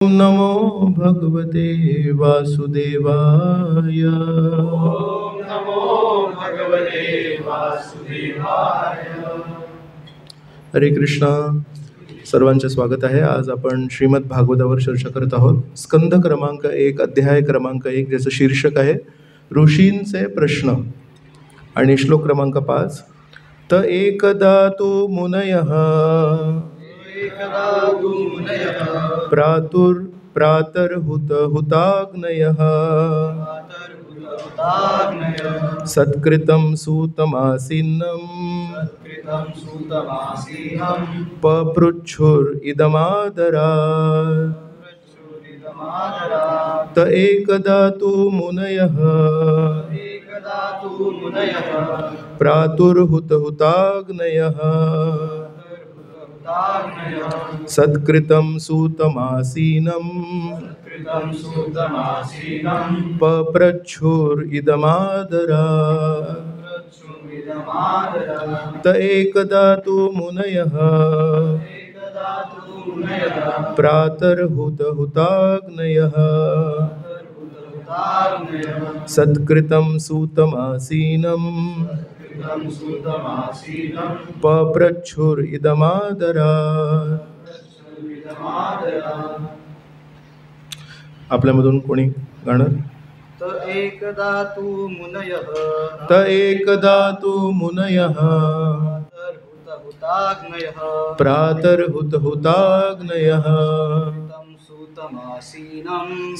ओम नमो भगवते वासुदेवाय। ओम नमो भगवते वासुदेवाय। हरे कृष्णा. सर्वांचे स्वागत आहे. आज आपण श्रीमद भागवतावर चर्चा करत आहोत. स्कंद क्रमांक 1, अध्याय क्रमांक 1, ज्याचं शीर्षक आहे ऋषींचे प्रश्न, आणि श्लोक क्रमांक 5. त एकदा तु मुनयः प्रातर्हुताग्नयः सत्कृतं सूतमासीनं पपृच्छुरिदमादरात्। त एकदा तु मुनयः प्रातुर्हुताग्नयः सत्कृतं सूतमासीनं पपृच्छुरिदमादरात्। त एकदा तु मुनयः प्रातर्हुताग्नयः सत्कृतं सूतमासीनं पपृच्छुरिदमादरात्। आपल्यामधून कोणी गाणं? त एकदा तु मुनयः प्रातर्हुताग्नयः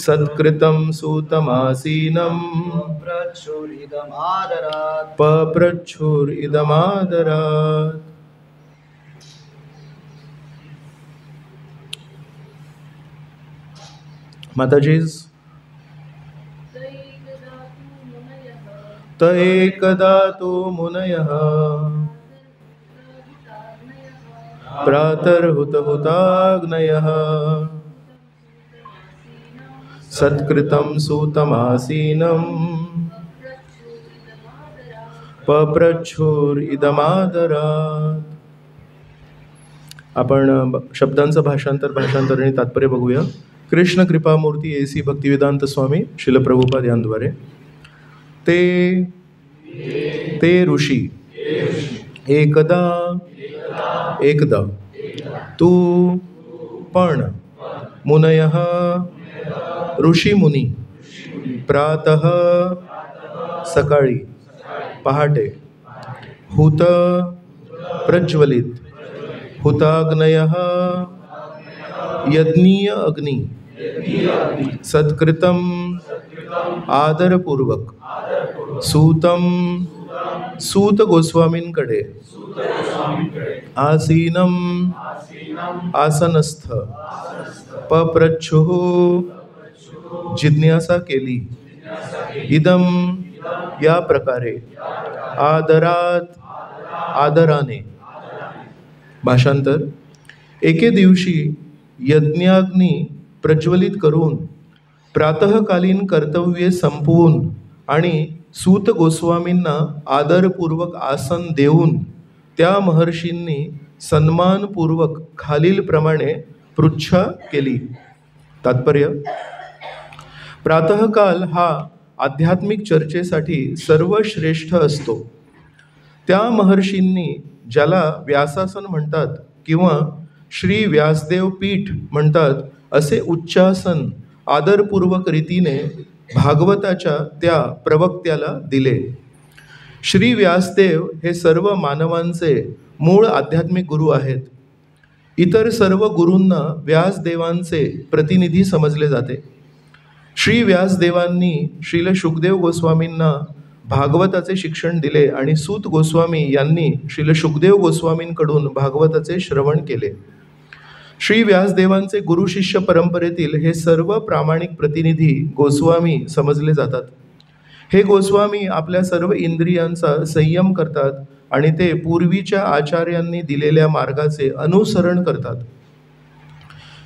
सत्कृतं सूतमासीनं पपृच्छुरिदमादरात्। माताजीज. त एकदा तु मुनयः प्रातर्हुताग्नयः सत्कृतं सूतमासीनं पपृच्छुरिदमादरात्. आपण शब्दांचं भाषांतर आणि तात्पर्य बघूया. कृष्ण कृपामूर्ती एसी भक्तिवेदांत स्वामी श्रील प्रभुपाद यांद्वारे. ते ऋषी एकदा तू पण मुनयः ऋषी मुनी प्रातः सकाळी पहाटे हुत प्रज्वलित हुताग्नयः यज्ञीय अग्नी सत्कृतं आदरपूर्वक सूतं सूत गोस्वामींकडे आसीनं आसनस्थ पपृच्छुः जिज्ञासा केली इदम या प्रकारे आदरात आदराने. भाषांतर. एके दिवशी यज्ञाग्नी प्रज्वलित करून प्रातःकालीन कर्तव्ये संपवून आणि सूत गोस्वामींना आदरपूर्वक आसन देऊन त्या महर्षींनी सन्मानपूर्वक खालीलप्रमाणे पृच्छा केली. तात्पर्य. प्रातःकाल हा आध्यात्मिक चर्चेसाठी सर्वश्रेष्ठ असतो. त्या महर्षींनी, ज्याला व्यासासन म्हणतात किंवा श्री व्यासदेव पीठ म्हणतात, असे उच्चासन आदरपूर्वक रीतीने भागवताच्या त्या प्रवक्त्याला दिले. श्री व्यासदेव हे सर्व मानवांचे मूळ आध्यात्मिक गुरु आहेत. इतर सर्व गुरूंना व्यासदेवांचे प्रतिनिधी समजले जाते. श्री व्यासदेवांनी श्रील शुकदेव गोस्वामींना भागवताचे शिक्षण दिले आणि सूत गोस्वामी यांनी श्रील शुकदेव गोस्वामींकडून भागवताचे श्रवण केले. श्री व्यासदेवांचे गुरु शिष्य परंपरेतील हे सर्व प्रामाणिक प्रतिनिधी गोस्वामी समजले जातात. हे गोस्वामी आपल्या सर्व इंद्रियांचा संयम करतात आणि ते पूर्वीच्या आचार्यांनी दिलेल्या मार्गाचे अनुसरण करतात.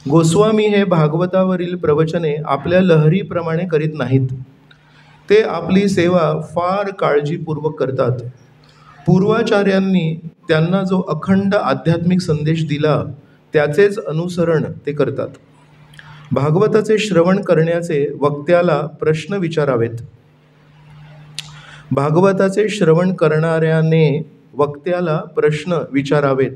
गोस्वामी हे भागवतावरील प्रवचने आपल्या लहरीप्रमाणे करीत नाहीत. ते आपली सेवा फार काळजीपूर्वक करतात. पूर्वाचार्यांनी त्यांना जो अखंड आध्यात्मिक संदेश दिला त्याचेच अनुसरण ते करतात. भागवताचे श्रवण करण्याचे वक्त्याला प्रश्न विचारावेत. भागवताचे श्रवण करणाऱ्याने वक्त्याला प्रश्न विचारावेत.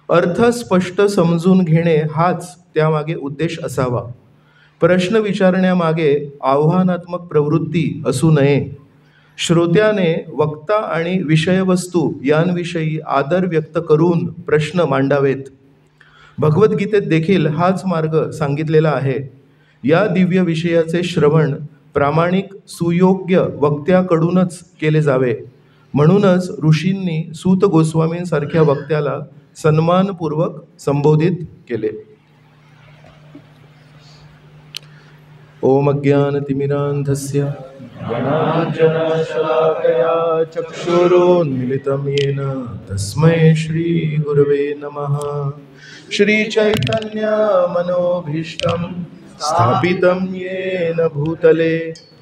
अर्थ स्पष्ट समजून घेणे हाच त्यामागे उद्देश असावा. प्रश्न विचारण्यामागे आव्हानात्मक प्रवृत्ती असू नये. श्रोत्याने वक्ता आणि विषयवस्तू यांविषयी आदर व्यक्त करून प्रश्न मांडावेत. भगवद्गीतेत देखील हाच मार्ग सांगितलेला आहे. या दिव्य विषयाचे श्रवण प्रामाणिक सुयोग्य वक्त्याकडूनच केले जावे. म्हणूनच ऋषींनी सूत गोस्वामींसारख्या वक्त्याला सन्मानपूर्वक संबोधित केले. ओम अज्ञानतिमिरान्धस्य ज्ञानाञ्जनशलाकया चक्षुरुन्मिलितं येन तस्मै श्रीगुरवे नमः. श्रीचैतन्यमनोभीष्टं स्थापितं येन भूतले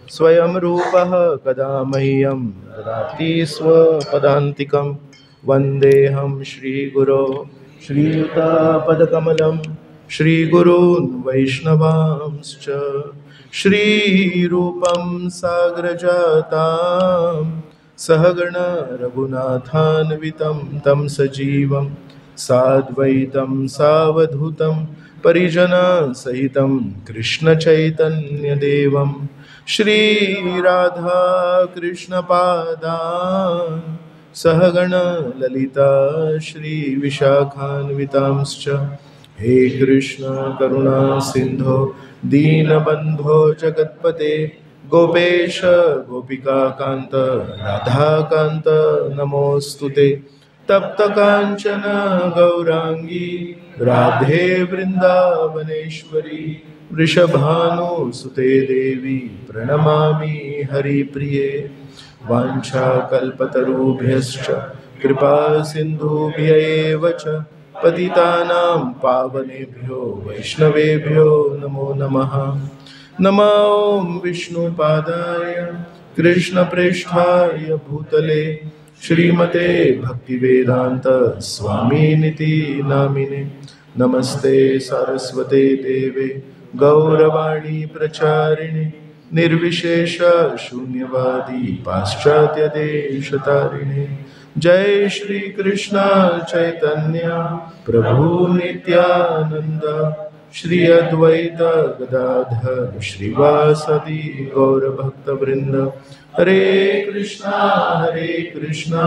स्वयं रूपः कदा मह्यं ददाति स्वपदान्तिकं. वन्देऽहं श्रीगुरो श्रीयुतापदकमलं श्रीगुरून् वैष्णवांश्च. श्रीरूपं साग्रजातां सहगण रघुनाथान्वितं तं सजीवं साद्वैतं सावधूतं परिजनसहितं कृष्णचैतन्यदेवं श्रीराधा कृष्णपादान् सहगण ललिता श्रीविशाखान्वितांश्च. हे कृष्ण करुणा सिंधो दीनबंधो जगत्पते गोपेश गोपिकाकांत राधाकांत नमोस्तुते. तप्त कांचन गौरांगी राधे वृंदावनेश्वरी वृषभानुसुते देवी प्रणमामि हरिप्रिये. वाञ्छाकल्पतरुभ्यश्च कृपा सिन्धुभ्यैव च पतितानां पावनेभ्यो वैष्णवेभ्यो नमो नमः. नमो विष्णुपादाय कृष्णप्रेष्ठाय भूतले श्रीमते भक्तिवेदांत स्वामिनिति नामिने. नमस्ते सारस्वते देवे गौरवाणी प्रचारिणे निर्विशेष शून्यवादी पाश्चात्य देशतारिणे. जय श्री कृष्ण चैतन्य प्रभु नित्यानंद श्री अद्वैत गदाधर श्रीवासदि गौरभक्तवृंद. हरे कृष्णा कृष्णा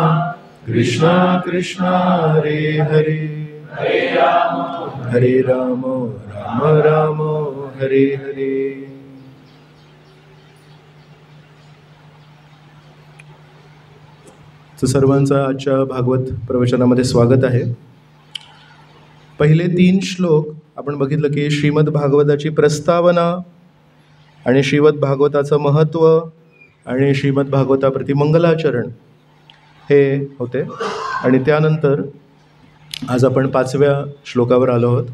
कृष्णा हरे हरे हरे राम राम राम हरे हरे. सर्वांचा आजच्या भागवत प्रवचनामध्ये स्वागत आहे. पहिले 3 श्लोक आपण बघितलं की श्रीमद भागवताची प्रस्तावना आणि श्रीमद भागवताचं महत्त्व आणि श्रीमद भागवताप्रती मंगलाचरण हे होते. आणि त्यानंतर आज आपण 5व्या श्लोकावर आलो आहोत.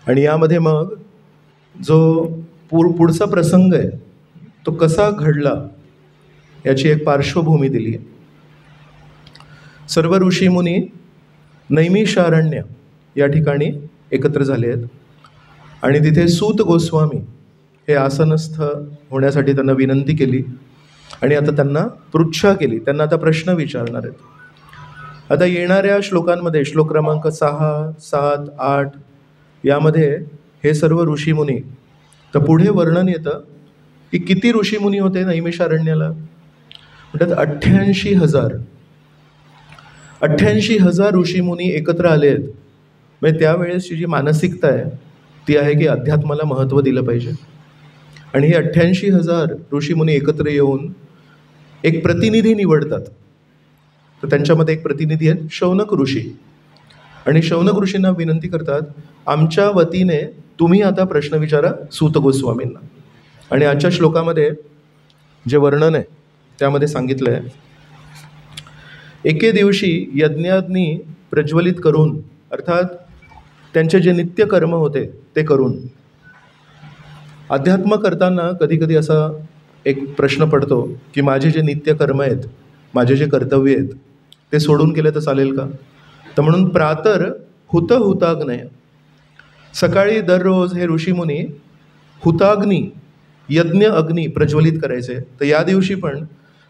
आणि यामध्ये मग जो पुढचा प्रसंग आहे तो कसा घडला याची एक पार्श्वभूमी दिली आहे. सर्व ऋषीमुनी नैमिषारण्य या ठिकाणी एकत्र झाले आहेत आणि तिथे सूत गोस्वामी हे आसनस्थ होण्यासाठी त्यांना विनंती केली आणि आता त्यांना पृच्छा केली. त्यांना आता प्रश्न विचारणार आहेत. आता येणाऱ्या श्लोकांमध्ये श्लोक क्रमांक 6, 7, 8 यामध्ये हे सर्व ऋषीमुनी, तर पुढे वर्णन येतं की किती ऋषीमुनी होते नैमिषारण्याला. म्हणतात 88,000 ऋषीमुनी एकत्र आले आहेत. म्हणजे त्यावेळेसची जी मानसिकता आहे ती आहे की अध्यात्माला महत्त्व दिलं पाहिजे. आणि हे 88,000 ऋषीमुनी एकत्र येऊन एक प्रतिनिधी निवडतात. तर त्यांच्यामध्ये एक प्रतिनिधी आहेत शौनक ऋषी. आणि शौनक ऋषींना विनंती करतात आमच्या वतीने तुम्ही आता प्रश्न विचारा सूत गोस्वामींना. आणि आजच्या श्लोकामध्ये जे वर्णन आहे त्यामध्ये सांगितलं आहे, एके दिवशी यज्ञाग्नी प्रज्वलित करून, अर्थात त्यांचे जे नित्यकर्म होते ते करून, अध्यात्म करताना कधी कधी असा एक प्रश्न पडतो की माझे जे नित्यकर्म आहेत, माझे जे कर्तव्य आहेत ते सोडून केले तर चालेल का. तर म्हणून प्रातर हुताग्नय, सकाळी दररोज हे ऋषीमुनी हुताग्नी, यज्ञ अग्नी प्रज्वलित करायचे. तर या दिवशी पण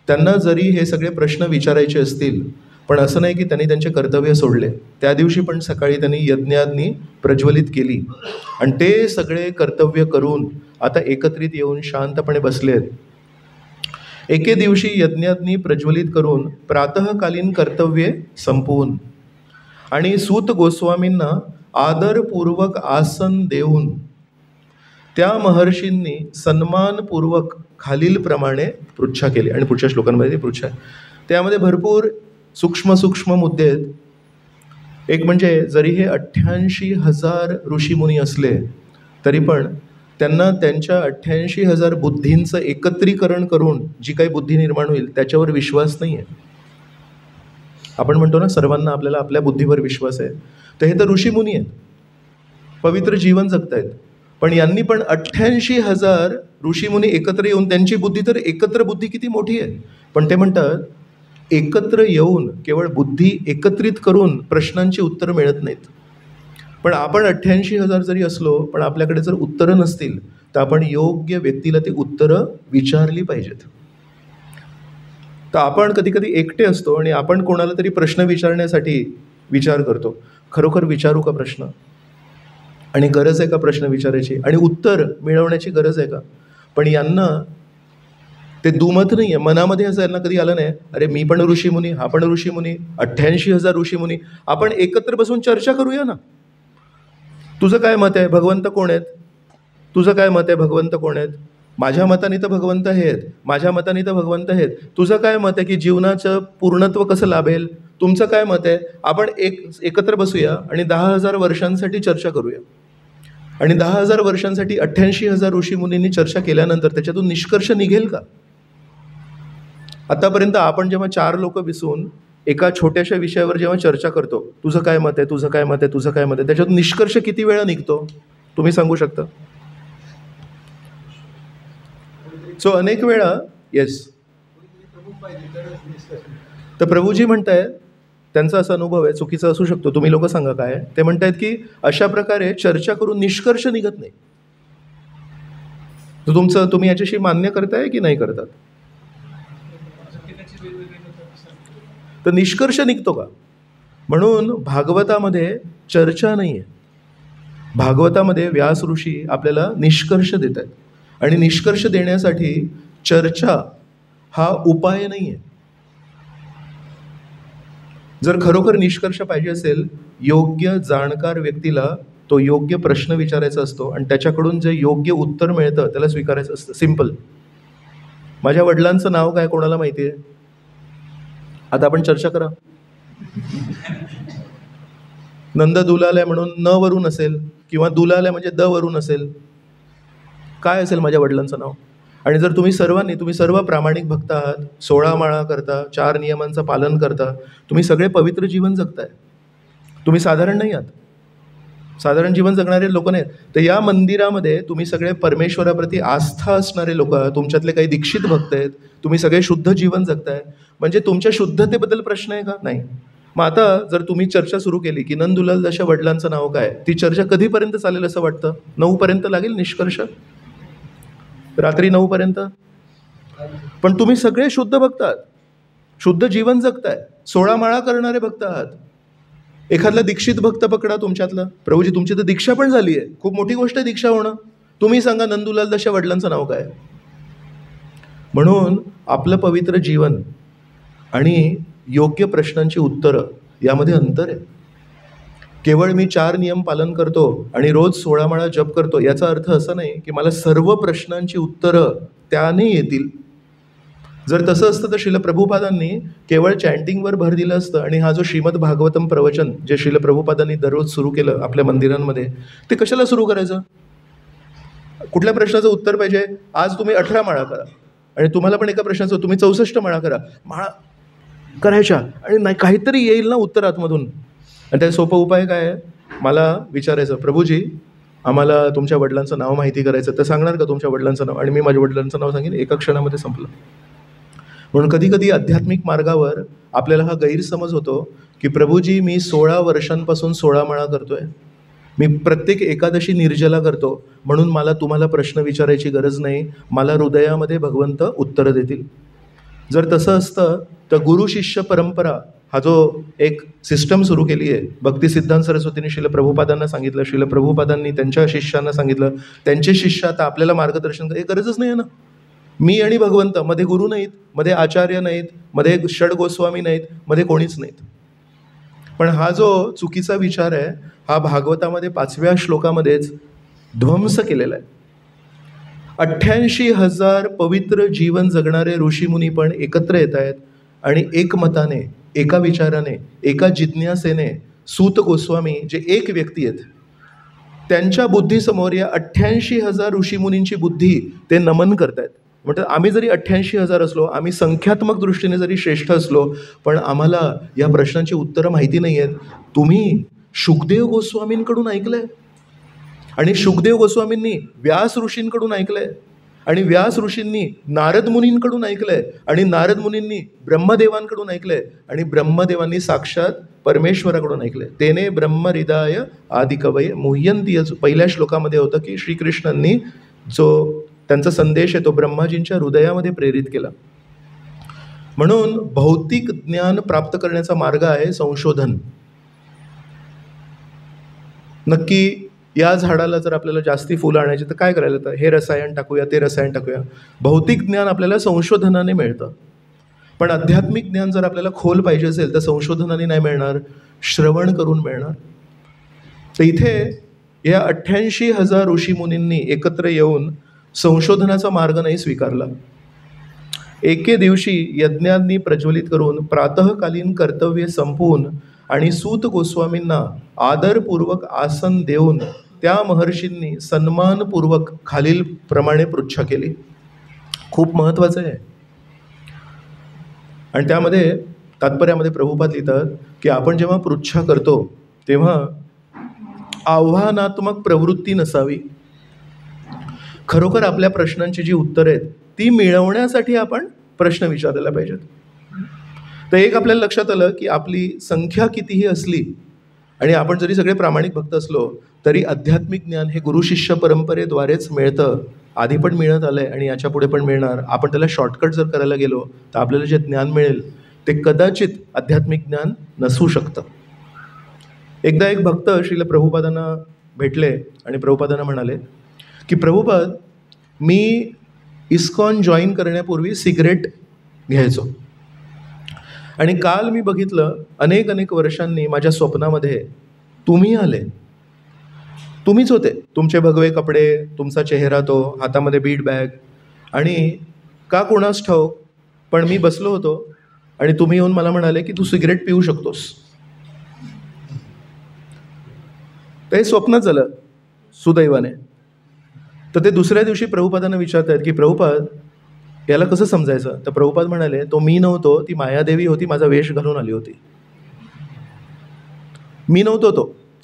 त्यांना जरी हे सगळे प्रश्न विचारायचे असतील, पण असं नाही की त्यांनी त्यांचे कर्तव्य सोडले. त्या दिवशी पण सकाळी त्यांनी यज्ञाग्नी प्रज्वलित केली आणि ते सगळे कर्तव्य करून आता एकत्रित येऊन शांतपणे बसले आहेत. एके दिवशी यज्ञाग्नी प्रज्वलित करून प्रातःकालीन कर्तव्ये संपवून आणि सूत गोस्वामींना आदरपूर्वक आसन देऊन त्या महर्षींनी सन्मानपूर्वक खालीलप्रमाणे पृच्छा केली. आणि पुढच्या श्लोकांमध्ये ती पृच्छा आहे. त्यामध्ये भरपूर सूक्ष्म सूक्ष्म मुद्दे आहेत. एक म्हणजे जरी हे 88,000 ऋषीमुनी असले तरी पण त्यांना त्यांच्या 88,000 बुद्धींचं एकत्रीकरण करून जी काही बुद्धी निर्माण होईल त्याच्यावर विश्वास नाही आहे. आपण म्हणतो ना सर्वांना आपल्याला आपल्या बुद्धीवर विश्वास आहे. तर हे तर ऋषीमुनी आहेत, पवित्र जीवन जगतायत. पण यांनी पण 88,000 ऋषीमुनी एकत्र येऊन त्यांची बुद्धी तर एकत्र बुद्धी किती मोठी आहे. पण ते म्हणतात एकत्र येऊन केवळ बुद्धी एकत्रित करून प्रश्नांची उत्तरं मिळत नाहीत. पण आपण 88,000 जरी असलो पण आपल्याकडे जर उत्तरं नसतील तर आपण योग्य व्यक्तीला ती उत्तरं विचारली पाहिजेत. तर आपण कधी कधी एकटे असतो आणि आपण कोणाला तरी प्रश्न विचारण्यासाठी विचार करतो. खरोखर विचारू का प्रश्न, आणि गरज आहे का प्रश्न विचारायची, आणि उत्तर मिळवण्याची गरज आहे का. पण यांना ते दुमत नाही आहे. मनामध्ये असं यांना कधी आलं नाही अरे मी पण ऋषीमुनी, हा पण ऋषीमुनी, 88,000 ऋषीमुनी, आपण एकत्र बसून चर्चा करूया ना. तुझं काय मत आहे, भगवंत कोण आहेत, तुझं काय मत आहे, भगवंत कोण आहेत. माझ्या मताने तर भगवंत हे आहेत, माझ्या मताने तर भगवंत आहेत. तुझं काय मत आहे की जीवनाचं पूर्णत्व कसं लाभेल, तुमचं काय मत आहे. आपण एकत्र बसूया आणि 10,000 वर्षांसाठी चर्चा करूया. आणि 10,000 वर्षांसाठी 88,000 ऋषीमुनींनी चर्चा केल्यानंतर त्याच्यातून निष्कर्ष निघेल का. आतापर्यंत आपण जेव्हा 4 लोक बसून एका छोट्याशा विषयावर जेव्हा चर्चा करतो, तुझं काय मत आहे, तुझं काय मत आहे, तुझं काय मत आहे, त्याच्यातून निष्कर्ष किती वेळा निघतो तुम्ही सांगू शकता. सो अनेक वेळा येस. तर प्रभूजी म्हणतायत, त्यांचा असा अनुभव आहे, चुकीचा असू शकतो, तुम्ही लोक सांगा काय. ते म्हणतायत की अशा प्रकारे चर्चा करून निष्कर्ष निघत नाही. तर तुम्ही याच्याशी मान्य करताय की नाही करतात. तर निष्कर्ष निघतो का. म्हणून भागवतामध्ये चर्चा नाही आहे. भागवतामध्ये व्यास ऋषी आपल्याला निष्कर्ष देत आहेत आणि निष्कर्ष देण्यासाठी चर्चा हा उपाय नाही आहे. जर खरोखर निष्कर्ष पाहिजे असेल, योग्य जाणकार व्यक्तीला तो योग्य प्रश्न विचारायचा असतो आणि त्याच्याकडून जे योग्य उत्तर मिळतं त्याला स्वीकारायचं असतं. सिंपल. माझ्या वडिलांचं नाव काय कोणाला माहिती आहे. आता आपण चर्चा करा. नंद दुलालय म्हणून न वरून असेल किंवा दुलालय म्हणजे द वरून असेल. काय असेल माझ्या वडिलांचं नाव. आणि जर तुम्ही सर्व प्रामाणिक भक्त आहात, 16 माळा करता, 4 नियमांचं पालन करता, तुम्ही सगळे पवित्र जीवन जगताय, तुम्ही साधारण नाही आहात, साधारण जीवन जगणारे लोक नाहीत. तर या मंदिरामध्ये तुम्ही सगळे परमेश्वराप्रती आस्था असणारे लोक आहात, तुमच्यातले काही दीक्षित भक्त आहेत, तुम्ही सगळे शुद्ध जीवन जगताय. म्हणजे तुमच्या शुद्धतेबद्दल प्रश्न आहे का. नाही. मग आता जर तुम्ही चर्चा सुरू केली की नंदुलाल जशा वडिलांचं नाव काय, ती चर्चा कधीपर्यंत चालेल असं वाटतं. 9 पर्यंत लागेल निष्कर्ष, रात्री 9 पर्यंत. पण तुम्ही सगळे शुद्ध भक्त आहात, शुद्ध जीवन जगताय, 16 माळा करणारे भक्त आहात. एखादला दीक्षित भक्त पकडा तुमच्यातला. प्रभूजी तुमची तर दीक्षा पण झाली आहे, खूप मोठी गोष्ट आहे दीक्षा होणं. तुम्ही सांगा नंदुलाल जशा वडिलांचं नाव काय. म्हणून आपलं पवित्र जीवन आणि योग्य प्रश्नांची उत्तरं यामध्ये अंतर आहे. केवळ मी 4 नियम पालन करतो आणि रोज 16 माळा जप करतो याचा अर्थ असा नाही की मला सर्व प्रश्नांची उत्तरं त्याने येतील. जर तसं असतं तर श्रील प्रभुपादांनी केवळ चॅन्टिंगवर भर दिलं असतं आणि हा जो श्रीमद भागवतम प्रवचन जे श्रील प्रभुपादांनी दररोज सुरू केलं आपल्या मंदिरांमध्ये, ते कशाला सुरू करायचं. कुठल्या प्रश्नाचं उत्तर पाहिजे. आज तुम्ही 18 माळा करा आणि तुम्हाला पण एका प्रश्नाचं तुम्ही 64 माळा करा. माळा करायच्या आणि नाही काहीतरी येईल ना उत्तर आतमधून. आणि त्या सोपं उपाय काय आहे. मला विचारायचं, प्रभूजी आम्हाला तुमच्या वडिलांचं नाव माहिती करायचं, तर सांगणार का तुमच्या वडिलांचं नाव. आणि मी माझ्या वडिलांचं नाव सांगेन, एका क्षणामध्ये संपलं. म्हणून कधी कधी आध्यात्मिक मार्गावर आपल्याला हा गैरसमज होतो की प्रभूजी मी 16 वर्षांपासून 16 माळा करतोय, मी प्रत्येक एकादशी निर्जला करतो म्हणून मला तुम्हाला प्रश्न विचारायची गरज नाही, मला हृदयामध्ये भगवंत उत्तरं देतील. जर तसं असतं तर गुरु शिष्य परंपरा हा जो एक सिस्टम सुरू केली आहे, भक्ती सिद्धांत सरस्वतींनी श्रील प्रभुपादांना सांगितलं, श्रील प्रभुपादांनी त्यांच्या शिष्यांना सांगितलं, त्यांचे शिष्य आता आपल्याला मार्गदर्शन हे गरजच नाही आहे ना. मी आणि भगवंत, मध्ये गुरु नाहीत, मध्ये आचार्य नाहीत, मध्ये षड गोस्वामी नाहीत, मध्ये कोणीच नाहीत. पण हा जो चुकीचा विचार आहे हा भागवतामध्ये 5व्या श्लोकामध्येच ध्वंस केलेला आहे. 88,000 पवित्र जीवन जगणारे ऋषीमुनी पण एकत्र येत आहेत आणि एकमताने, एका विचाराने, एका जिज्ञासेने सूत गोस्वामी जे एक व्यक्ती आहेत त्यांच्या बुद्धीसमोर या 88,000 ऋषीमुनींची बुद्धी ते नमन करतायत. म्हणतात आम्ही जरी 88,000 असलो, आम्ही संख्यात्मक दृष्टीने जरी श्रेष्ठ असलो, पण आम्हाला या प्रश्नांची उत्तरं माहिती नाही आहेत. तुम्ही शुकदेव गोस्वामींकडून ऐकलंय आणि शुकदेव गोस्वामींनी व्यास ऋषींकडून ऐकलंय आणि व्यास ऋषींनी नारद मुनींकडून ऐकलंय आणि नारद मुनींनी ब्रह्मदेवांकडून ऐकलंय आणि ब्रह्मदेवांनी साक्षात परमेश्वराकडून ऐकलंय. तेने ब्रह्महृदाय आदिकवये मुह्यन्ति. पहिल्या श्लोकामध्ये होतं की श्रीकृष्णांनी जो त्यांचा संदेश आहे तो ब्रह्माजींच्या हृदयामध्ये प्रेरित केला. म्हणून भौतिक ज्ञान प्राप्त करण्याचा मार्ग आहे संशोधन. नक्की या झाडाला जर आपल्याला जास्ती फुलं आणायची तर काय करायला, तर हे रसायन टाकूया, ते रसायन टाकूया. भौतिक ज्ञान आपल्याला संशोधनाने मिळतं, पण आध्यात्मिक ज्ञान जर आपल्याला खोल पाहिजे असेल तर संशोधनाने नाही मिळणार, श्रवण करून मिळणार. तर इथे या 88,000 ऋषीमुनींनी एकत्र येऊन संशोधनाचा मार्ग नाही स्वीकारला. एके दिवशी यज्ञांनी प्रज्वलित करून प्रातःकालीन कर्तव्य संपवून आणि सूत गोस्वामींना आदरपूर्वक आसन देऊन त्या महर्षींनी सन्मानपूर्वक खालील प्रमाणे पृच्छा केली. खूप महत्त्वाचं आहे. आणि त्यामध्ये तात्पर्यामध्ये प्रभुपाद लिहितात की आपण जेव्हा पृच्छा करतो तेव्हा आव्हानात्मक प्रवृत्ती नसावी. खरोखर आपल्या प्रश्नांची जी उत्तरं आहेत ती मिळवण्यासाठी आपण प्रश्न विचारायला पाहिजेत. तर एक आपल्याला लक्षात आलं की आपली संख्या कितीही असली आणि आपण जरी सगळे प्रामाणिक भक्त असलो तरी आध्यात्मिक ज्ञान हे गुरु शिष्य परंपरेद्वारेच मिळतं. आधी पण मिळत आलंय आणि याच्या पुढे पण मिळणार. आपण त्याला शॉर्टकट जर करायला गेलो तर आपल्याला जे ज्ञान मिळेल ते कदाचित आध्यात्मिक ज्ञान नसू शकतं. एकदा एक भक्त श्रील प्रभुपादांना भेटले आणि प्रभुपादांना म्हणाले की प्रभुपाद, मी इस्कॉन जॉईन करण्यापूर्वी सिगरेट घ्यायचो आणि काल मी बघितलं अनेक वर्षांनी माझ्या स्वप्नामध्ये तुम्ही आले. तुम्हीच होते, तुमचे भगवे कपडे, तुमचा चेहरा, तो हातामध्ये बीट बॅग, आणि का कोणास ठाऊक पण मी बसलो होतो आणि तुम्ही येऊन मला म्हणाले की तू सिगरेट पिऊ शकतोस. ते स्वप्नच झालं सुदैवाने. तर ते दुसऱ्या दिवशी प्रभुपादांना विचारतात की प्रभुपाद याला कसं समजायचं. तर प्रभुपाद म्हणाले तो मी नव्हतो, ती मायादेवी होती, माझा वेश घालून आली होती. मी नव्हतो तो,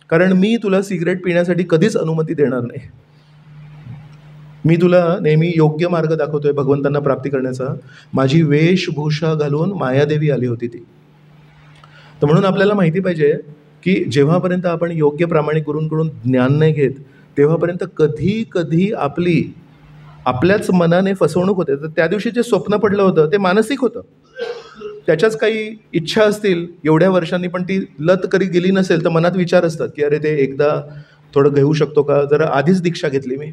कारण मी तुला सिगरेट पिण्यासाठी कधीच अनुमती देणार नाही. मी तुला नेहमी योग्य मार्ग दाखवतोय भगवंतांना प्राप्ती करण्याचा. माझी वेशभूषा घालून मायादेवी आली होती ती. तर म्हणून आपल्याला माहिती पाहिजे की जेव्हापर्यंत आपण योग्य प्रामाणिक गुरूंकडून ज्ञान नाही घेत तेव्हापर्यंत कधी आपल्याच मनाने फसवणूक होते. तर त्या दिवशी जे स्वप्न पडलं होतं ते मानसिक होतं. त्याच्याच काही इच्छा असतील एवढ्या वर्षांनी, पण ती लत कधी गेली नसेल तर मनात विचार असतात की अरे ते एकदा थोडं घेऊ शकतो का, जरा आधीच दीक्षा घेतली मी,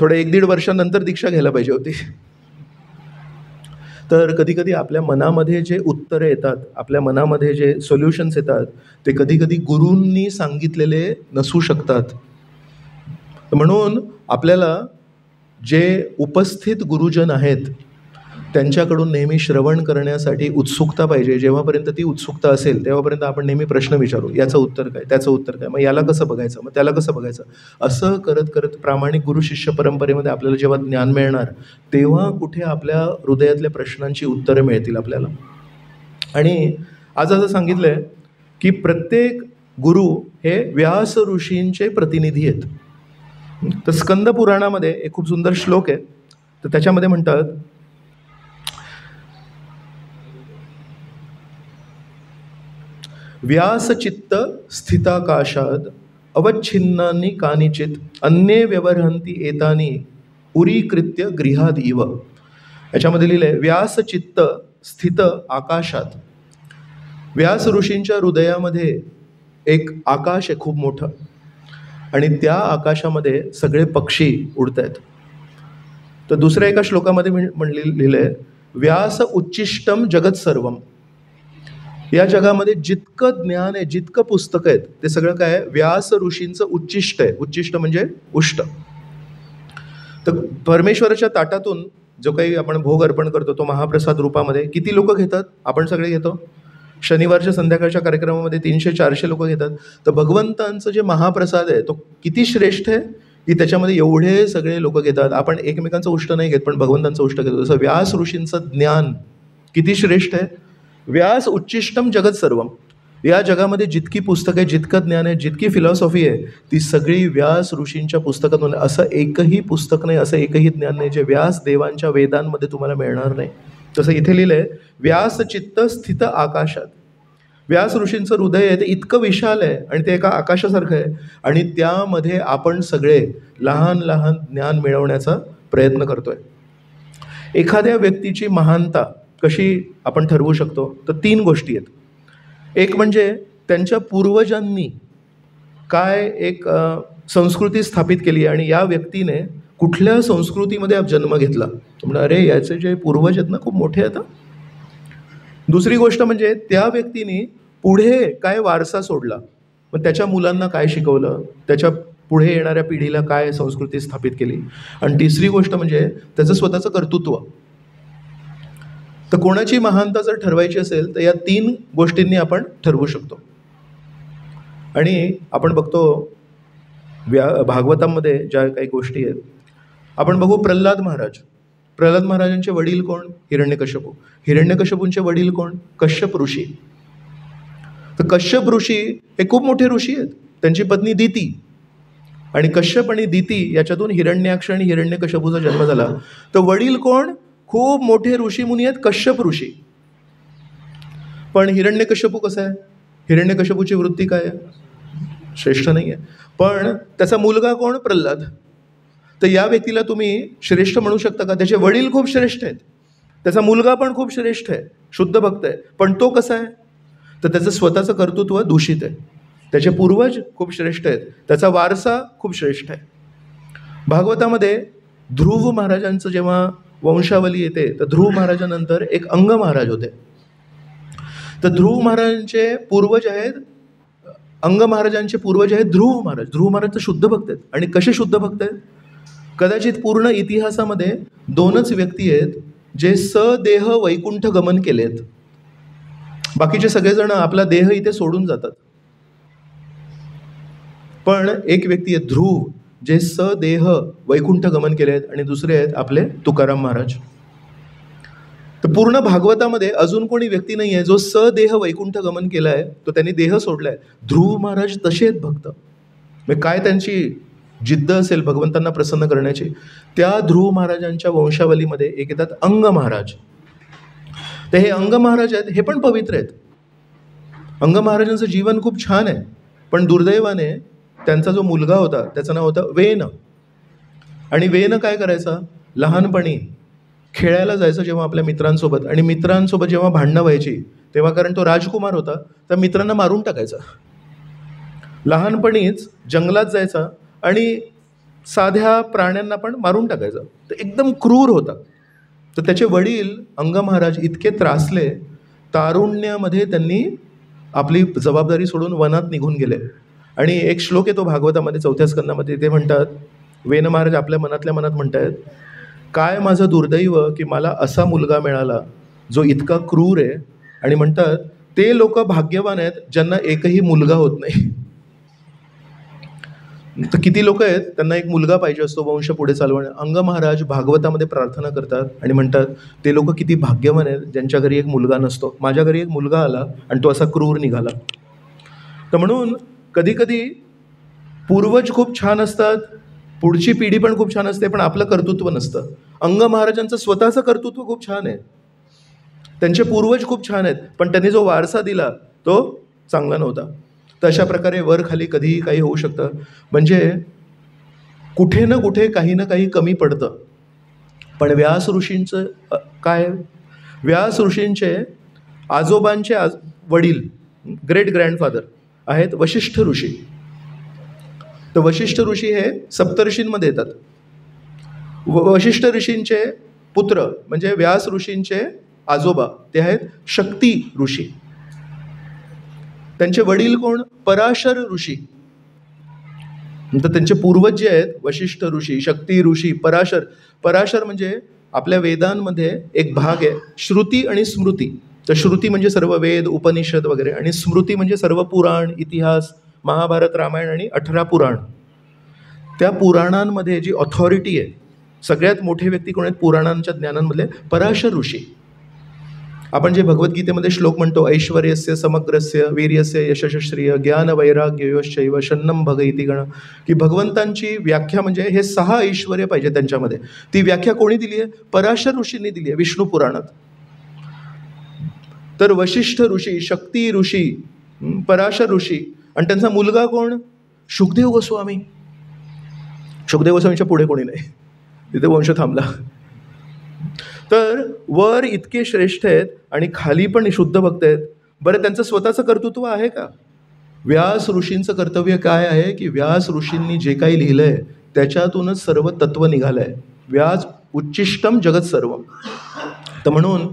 थोडं 1-1.5 वर्षानंतर दीक्षा घ्यायला पाहिजे होती. तर कधी आपल्या मनामध्ये जे उत्तरं येतात, आपल्या मनामध्ये जे सोल्युशन्स येतात ते कधी गुरूंनी सांगितलेले नसू शकतात. म्हणून आपल्याला जे उपस्थित गुरुजन आहेत त्यांच्याकडून नेहमी श्रवण करण्यासाठी उत्सुकता पाहिजे. जेव्हापर्यंत ती उत्सुकता असेल तेव्हापर्यंत आपण नेहमी प्रश्न विचारू, याचं उत्तर काय, त्याचं उत्तर काय, मग याला कसं बघायचं, मग त्याला कसं बघायचं. असं करत प्रामाणिक गुरु शिष्य परंपरेमध्ये आपल्याला जेव्हा ज्ञान मिळणार तेव्हा कुठे आपल्या हृदयातल्या प्रश्नांची उत्तरं मिळतील आपल्याला. आणि आज असं सांगितलंय की प्रत्येक गुरु हे व्यास ऋषींचे प्रतिनिधी आहेत. तर स्कंद पुराणामध्ये एक खूप सुंदर श्लोक आहे. तर त्याच्यामध्ये म्हणतात व्यासचित्त स्थिताकाशात अवच्छिन्नानि कानिचित अन्ये व्यवहरन्ति एतानि उरीकृत्य गृहाद इव. याच्यामध्ये लिहिलं आहे, व्यासचित्त स्थित आकाशात. व्यास ऋषींच्या हृदयामध्ये एक आकाश आहे खूप मोठं, आणि त्या आकाशामध्ये सगळे पक्षी उडत आहेत. तर दुसऱ्या एका श्लोकामध्ये लिहिलं आहे, व्यास उच्चिष्टम जगत सर्वम. या जगामध्ये जितकं ज्ञान आहे, जितकं पुस्तकं आहेत, ते सगळं काय आहे, व्यास ऋषींचं उच्चिष्ट आहे. उच्चिष्ट म्हणजे उष्ट. तर परमेश्वराच्या ताटातून जो काही आपण भोग अर्पण करतो तो महाप्रसाद रूपामध्ये किती लोक घेतात? आपण सगळे घेतो. शनिवारच्या संध्याकाळच्या कार्यक्रमामध्ये 300-400 लोक घेतात. तर भगवंतांचं जे महाप्रसाद आहे तो किती श्रेष्ठ आहे की त्याच्यामध्ये एवढे सगळे लोक घेतात. आपण एकमेकांचं उष्ट नाही घेत, पण भगवंतांचं उष्ट घेतो. जसं व्यास ऋषींचं ज्ञान किती श्रेष्ठ आहे. व्यास उच्चिष्टम जगत सर्वम. या जगामध्ये जितकी पुस्तकं आहे, जितकं ज्ञान आहे, जितकी फिलॉसॉफी आहे, ती सगळी व्यास ऋषींच्या पुस्तकातून. असं एकही पुस्तक नाही, असं एकही ज्ञान नाही जे व्यास देवांच्या वेदांमध्ये तुम्हाला मिळणार नाही. तसं इथे लिहिलं आहे, व्यास चित्त स्थित आकाशात. व्यास ऋषींचं हृदय आहे ते इतकं विशाल आहे आणि ते एका आकाशासारखं आहे, आणि त्यामध्ये आपण सगळे लहान लहान ज्ञान मिळवण्याचा प्रयत्न करतोय. एखाद्या व्यक्तीची महानता कशी आपण ठरवू शकतो? तर 3 गोष्टी आहेत. एक म्हणजे त्यांच्या पूर्वजांनी काय एक संस्कृती स्थापित केली आणि या व्यक्तीने कुठल्या संस्कृतीमध्ये जन्म घेतला. म्हणजे अरे याचे जे पूर्वज आहेत ना खूप मोठे आहेत. दुसरी गोष्ट म्हणजे त्या व्यक्तीने पुढे काय वारसा सोडला, मग त्याच्या मुलांना काय शिकवलं, त्याच्या पुढे येणाऱ्या पिढीला काय संस्कृती स्थापित केली. आणि तिसरी गोष्ट म्हणजे त्याचं स्वतःचं कर्तृत्व. तर कोणाची महानता जर ठरवायची असेल तर या 3 गोष्टींनी आपण ठरवू शकतो. आणि आपण बघतो भागवतामध्ये ज्या काही गोष्टी आहेत, आपण बघू प्रल्हाद महाराज. प्रल्हाद महाराजांचे वडील कोण? हिरण्यकश्यपू. हिरण्यकश्यपूंचे वडील कोण? कश्यप ऋषी. तर कश्यप ऋषी हे खूप मोठे ऋषी आहेत. त्यांची पत्नी दिती, आणि कश्यप आणि दिती याच्यातून हिरण्याक्ष आणि हिरण्यकश्यपूचा जन्म झाला. तर वडील कोण? खूप मोठे ऋषीमुनी आहेत, कश्यप ऋषी. पण हिरण्यकश्यपू कसा आहे? हिरण्यकश्यपूची वृत्ती काय आहे? श्रेष्ठ नाही आहे. पण त्याचा मुलगा कोण? प्रल्हाद. तर या व्यक्तीला तुम्ही श्रेष्ठ म्हणू शकता का? त्याचे वडील खूप श्रेष्ठ आहेत, त्याचा मुलगा पण खूप श्रेष्ठ आहे, शुद्ध भक्त आहे, पण तो कसा आहे? तर त्याचं स्वतःचं कर्तृत्व दूषित आहे. त्याचे पूर्वज खूप श्रेष्ठ आहेत, त्याचा वारसा खूप श्रेष्ठ आहे. भागवतामध्ये ध्रुव महाराजांचं जेव्हा वंशावली येते, तर ध्रुव महाराजानंतर एक अंग महाराज होते. तर ध्रुव महाराजांचे पूर्वज आहेत, अंग महाराजांचे पूर्वज आहेत ध्रुव महाराज. ध्रुव महाराज तर शुद्ध भक्त आहेत. आणि कसे शुद्ध भक्त आहेत? कदाचित पूर्ण इतिहासामध्ये 2च व्यक्ती आहेत जे सदेह वैकुंठ गमन केलेत. बाकीचे सगळेजण आपला देह इथे सोडून जातात, पण एक व्यक्ती आहे ध्रुव जे सदेह वैकुंठ गमन केले आहेत, आणि दुसरे आहेत आपले तुकाराम महाराज. तर पूर्ण भागवतामध्ये अजून कोणी व्यक्ती नाही आहे जो सदेह वैकुंठ गमन केला आहे, तो त्यांनी देह सोडलाय. ध्रुव महाराज तसे आहेत भक्त. मग काय त्यांची जिद्द असेल भगवंतांना प्रसन्न करण्याची. त्या ध्रुव महाराजांच्या वंशावलीमध्ये एक येतात अंग महाराज. तर हे अंग महाराज आहेत, हे पण पवित्र आहेत. अंग महाराजांचं जीवन खूप छान आहे, पण दुर्दैवाने त्यांचा जो मुलगा होता त्याचं नाव होतं वेन. आणि वेन काय करायचा? लहानपणी खेळायला जायचं जेव्हा आपल्या मित्रांसोबत, आणि मित्रांसोबत जेव्हा भांडणं व्हायची तेव्हा, कारण तो राजकुमार होता, तर मित्रांना मारून टाकायचा. लहानपणीच जंगलात जायचा आणि साध्या प्राण्यांना पण मारून टाकायचा. तर एकदम क्रूर होता. तर त्याचे वडील अंग महाराज इतके त्रासले, तारुण्यामध्ये त्यांनी आपली जबाबदारी सोडून वनात निघून गेले. आणि एक श्लोक येतो भागवतामध्ये 4थ्या स्कंदामध्ये, ते म्हणतात, वेन महाराज आपल्या मनातल्या मनात म्हणतात, काय माझं दुर्दैव की मला असा मुलगा मिळाला जो इतका क्रूर आहे. आणि म्हणतात ते लोक भाग्यवान आहेत ज्यांना एकही मुलगा होत नाही. तर किती लोक आहेत त्यांना एक मुलगा पाहिजे असतो वंश पुढे चालवणे. अंग महाराज भागवतामध्ये प्रार्थना करतात आणि म्हणतात ते लोक किती भाग्यवान आहेत ज्यांच्या घरी एक मुलगा नसतो. माझ्या घरी एक मुलगा आला आणि तो असा क्रूर निघाला. तर म्हणून कधी कधी पूर्वज खूप छान असतात, पुढची पिढी पण खूप छान असते, पण आपलं कर्तृत्व नसतं. अंग महाराजांचं स्वतःचं कर्तृत्व खूप छान आहे, त्यांचे पूर्वज खूप छान आहेत, पण त्यांनी जो वारसा दिला तो चांगला नव्हता. तर अशा प्रकारे वर खाली कधीही काही होऊ शकतं. म्हणजे कुठे ना कुठे काही ना काही कमी पडतं. पण व्यास ऋषींचं काय, व्यास ऋषींचे आजोबांचे वडील ग्रेट ग्रँडफादर आहेत वशिष्ठ ऋषी. तर वशिष्ठ ऋषी हे सप्तऋषींमध्ये येतात. वशिष्ठ ऋषींचे पुत्र म्हणजे व्यास ऋषींचे आजोबा ते आहेत शक्ती ऋषी. त्यांचे वडील कोण, पराशर ऋषी. तर त्यांचे पूर्वज जे आहेत वशिष्ठ ऋषी, शक्ती ऋषी, पराशर. पराशर म्हणजे आपल्या वेदांमध्ये एक भाग आहे श्रुती आणि स्मृती. तर श्रुती म्हणजे सर्व वेद उपनिषद वगैरे, आणि स्मृती म्हणजे सर्व पुराण, इतिहास, महाभारत, रामायण आणि 18 पुराण. त्या पुराणांमध्ये जी ऑथॉरिटी आहे, सगळ्यात मोठे व्यक्ती कोण आहेत पुराणांच्या ज्ञानांमधले, पराशर ऋषी. आपण जे भगवद्गीतेमध्ये श्लोक म्हणतो, ऐश्वर्यस्य समग्रस्य वीर्यस्य यशश्रिय ज्ञान वैराग्य योश्चैव शन्नम भग इति गण, की भगवंतांची व्याख्या म्हणजे हे 6 ऐश्वर्य पाहिजे त्यांच्यामध्ये. ती व्याख्या कोणी दिली आहे, पराशर ऋषींनी दिली आहे विष्णू पुराणात. तर वशिष्ठ ऋषी, शक्ती ऋषी, पराशर ऋषी, आणि त्यांचा मुलगा कोण, शुकदेव गोस्वामी. शुकदेव गोस्वामीच्या पुढे कोणी नाही, तिथे वंश थांबला. तर वर इतके श्रेष्ठ आहेत आणि खाली पण शुद्ध भक्त आहेत. बरं, त्यांचं स्वतःचं कर्तृत्व आहे का? व्यास ऋषींचं कर्तव्य काय आहे की व्यास ऋषींनी जे काही लिहिलंय त्याच्यातूनच सर्व तत्व निघालंय. व्यास उच्चिष्टम जगत सर्व. तर म्हणून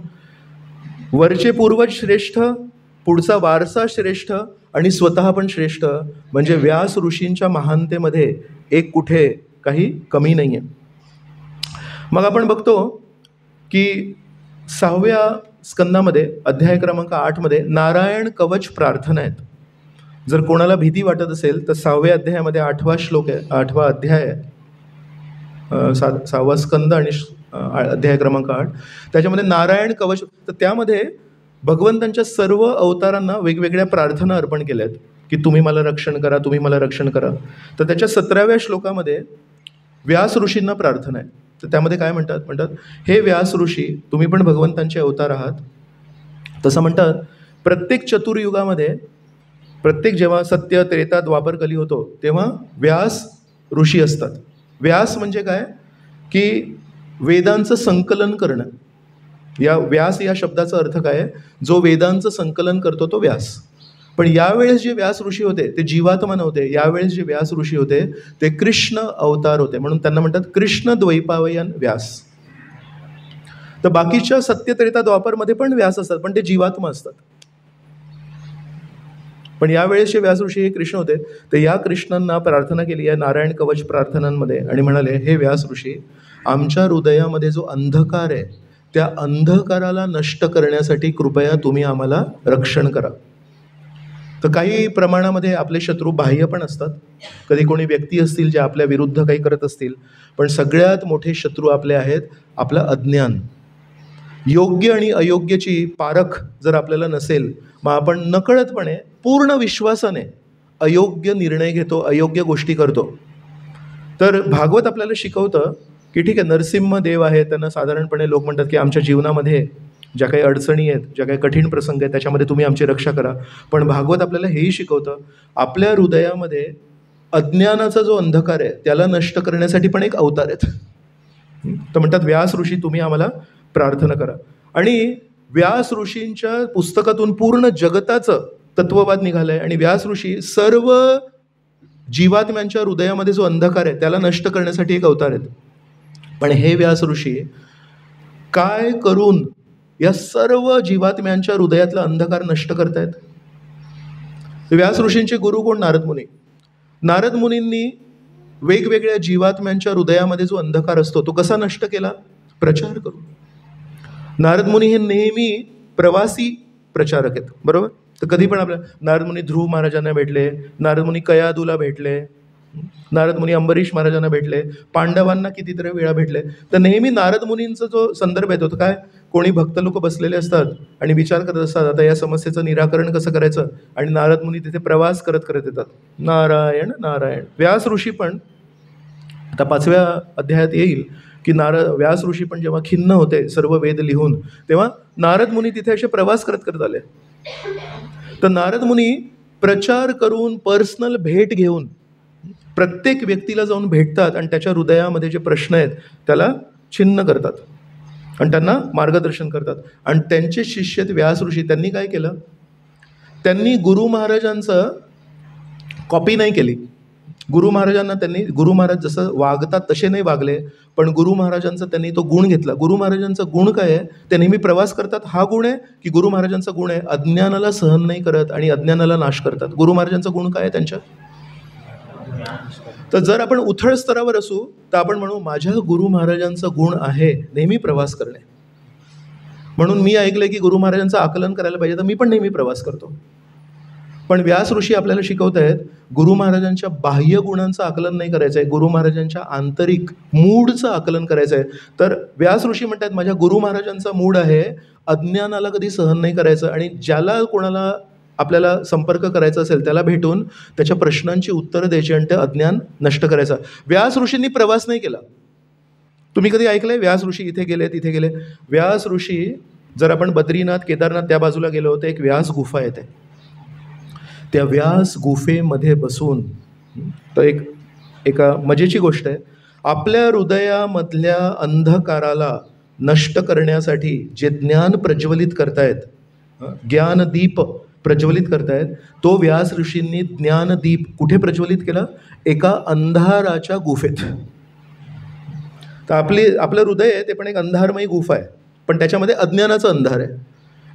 वरचे पूर्वज श्रेष्ठ, पुढचा वारसा श्रेष्ठ आणि स्वतः पण श्रेष्ठ. म्हणजे व्यास ऋषींच्या महानतेमध्ये एक कुठे काही कमी नाही आहे. मग आपण बघतो की 6व्या स्कंदामध्ये अध्याय क्रमांक 8 मध्ये नारायण कवच प्रार्थना आहेत. जर कोणाला भीती वाटत असेल तर 6व्या अध्यायामध्ये 8वा श्लोक आहे, 8वा अध्याय आहे, 6वा स्कंद आणि अध्याय क्रमांक 8. त्याच्यामध्ये नारायण कवच. तर त्यामध्ये भगवंतांच्या सर्व अवतारांना वेगवेगळ्या प्रार्थना अर्पण केल्या आहेत की तुम्ही मला रक्षण करा, तुम्ही मला रक्षण करा. तर त्याच्या 17व्या श्लोकामध्ये व्यास ऋषींना प्रार्थना आहे. तर त्यामध्ये काय म्हणतात, हे व्यास ऋषी तुम्ही पण भगवंतांचे अवतार आहात. तसं म्हणतात प्रत्येक चतुर्युगामध्ये, प्रत्येक जेव्हा सत्य त्रेता द्वापर कली होतो तेव्हा व्यास ऋषी असतात. व्यास म्हणजे काय की वेदांचं संकलन करणं. या व्यास या शब्दाचा अर्थ काय आहे, जो वेदांचं संकलन करतो तो व्यास. पण यावेळेस जे व्यास ऋषी होते ते जीवात्मा नव्हते. यावेळेस जे व्यास ऋषी होते ते कृष्ण अवतार होते, म्हणून त्यांना म्हणतात कृष्ण द्वैपायन व्यास. तर बाकीच्या सत्य त्रेता द्वापरमध्ये पण व्यास असतात पण ते जीवात्मा असतात. पण यावेळेस जे व्यास ऋषी हे कृष्ण होते. तर या कृष्णांना प्रार्थना केली आहे नारायण कवच प्रार्थनांमध्ये आणि म्हणाले, हे व्यास ऋषी आमच्या हृदयामध्ये जो अंधकार आहे त्या अंधकाराला नष्ट करण्यासाठी कृपया तुम्ही आम्हाला रक्षण करा. तर काही प्रमाणामध्ये आपले शत्रू बाह्य पण असतात. कधी कोणी व्यक्ती असतील जे आपल्या विरुद्ध काही करत असतील, पण सगळ्यात मोठे शत्रू आपले आहेत आपलं अज्ञान. योग्य आणि अयोग्याची पारख जर आपल्याला नसेल, मग आपण नकळतपणे पूर्ण विश्वासाने अयोग्य निर्णय घेतो, अयोग्य गोष्टी करतो. तर भागवत आपल्याला शिकवतं की ठीक आहे, नरसिंह देव आहे, त्यांना साधारणपणे लोक म्हणतात की आमच्या जीवनामध्ये ज्या काही अडचणी आहेत, ज्या काही कठीण प्रसंग आहेत त्याच्यामध्ये तुम्ही आमची रक्षा करा. पण भागवत आपल्याला हेही शिकवतं आपल्या हृदयामध्ये अज्ञानाचा जो अंधकार आहे त्याला नष्ट करण्यासाठी पण एक अवतार आहेत. तर म्हणतात व्यास ऋषी तुम्ही आम्हाला प्रार्थना करा. आणि व्यास ऋषींच्या पुस्तकातून पूर्ण जगताचं तत्ववाद निघालंय आणि व्यास ऋषी सर्व जीवात्म्यांच्या हृदयामध्ये जो अंधकार आहे त्याला नष्ट करण्यासाठी एक अवतार आहेत. पण हे व्यास ऋषी काय करून या सर्व जीवात्म्यांच्या हृदयातला अंधकार नष्ट करतायत? व्यास ऋषींचे गुरु कोण? नारद मुनी. नारद मुनींनी वेगवेगळ्या जीवात्म्यांच्या हृदयामध्ये जो अंधकार असतो तो कसा नष्ट केला? प्रचार करून. नारद मुनी हे नेहमी प्रवासी प्रचारक आहेत, बरोबर? तर कधी पण आपल्या नारद मुनी ध्रुव महाराजांना भेटले, नारद मुनी कयादूला भेटले, नारद मुनी अंबरीश महाराजांना भेटले, पांडवांना कितीतरी वेळा भेटले. तर नेहमी नारद मुनींचा जो संदर्भ येतो तो काय, कोणी भक्त लोक बसलेले असतात आणि विचार करत असतात आता या समस्येचं निराकरण कसं करायचं, आणि नारद मुनी तिथे प्रवास करत करत येतात. नारायण नारायण. व्यास ऋषी पण आता 5व्या अध्यायात येईल की व्यास ऋषी पण जेव्हा खिन्न होते सर्व वेद लिहून, तेव्हा नारद मुनी तिथे असे प्रवास करत करत आले. तर नारद मुनी प्रचार करून पर्सनल भेट घेऊन प्रत्येक व्यक्तीला जाऊन भेटतात आणि त्याच्या हृदयामध्ये जे प्रश्न आहेत त्याला छिन्न करतात आणि त्यांना मार्गदर्शन करतात. आणि त्यांचे शिष्य व्यास ऋषी, त्यांनी काय केलं, त्यांनी गुरु महाराजांचं कॉपी नाही केली. गुरु महाराजांना त्यांनी, गुरु महाराज जसं वागतात तसे नाही वागले, पण गुरु महाराजांचा त्यांनी तो गुण घेतला. गुरु महाराजांचा गुण काय आहे, ते नेहमी प्रवास करतात, हा गुण आहे. की गुरु महाराजांचा गुण आहे अज्ञानाला सहन नाही करत आणि अज्ञानाला नाश करतात. गुरु महाराजांचा गुण काय आहे त्यांच्या? तर जर आपण उथळ स्तरावर असू तर आपण म्हणू माझ्या गुरु महाराजांचा गुण आहे नेहमी प्रवास करणे. म्हणून मी ऐकलंय की गुरु महाराजांचं आकलन करायला पाहिजे, तर मी पण नेहमी प्रवास करतो. पण व्यास ऋषी आपल्याला शिकवत आहेत गुरु महाराजांच्या बाह्य गुणांचं आकलन नाही करायचं आहे, गुरु महाराजांच्या आंतरिक मूडचं आकलन करायचं आहे. तर व्यास ऋषी म्हणतात माझ्या गुरु महाराजांचा मूड आहे अज्ञानाला कधी सहन नाही करायचं, आणि ज्याला कोणाला आपल्याला संपर्क करायचा असेल त्याला भेटून त्याच्या प्रश्नांची उत्तरं द्यायची आणि ते अज्ञान नष्ट करायचं. व्यास ऋषींनी प्रवास नाही केला. तुम्ही कधी ऐकलंय व्यास ऋषी इथे गेले तिथे गेले? व्यास ऋषी, जर आपण बद्रीनाथ केदारनाथ त्या बाजूला गेलो तर एक व्यास गुफा येते, त्या व्यास गुफेमध्ये बसून, तर एका मजेची गोष्ट आहे, आपल्या हृदयामधल्या अंधकाराला नष्ट करण्यासाठी जे ज्ञान प्रज्वलित करतायत, ज्ञानदीप प्रज्वलित करतायत, तो व्यास ऋषींनी ज्ञानदीप कुठे प्रज्वलित केला? एका अंधाराच्या गुफेत. तर आपलं हृदय आहे ते पण एक अंधारमयी गुफा आहे, पण त्याच्यामध्ये अज्ञानाचा अंधार आहे.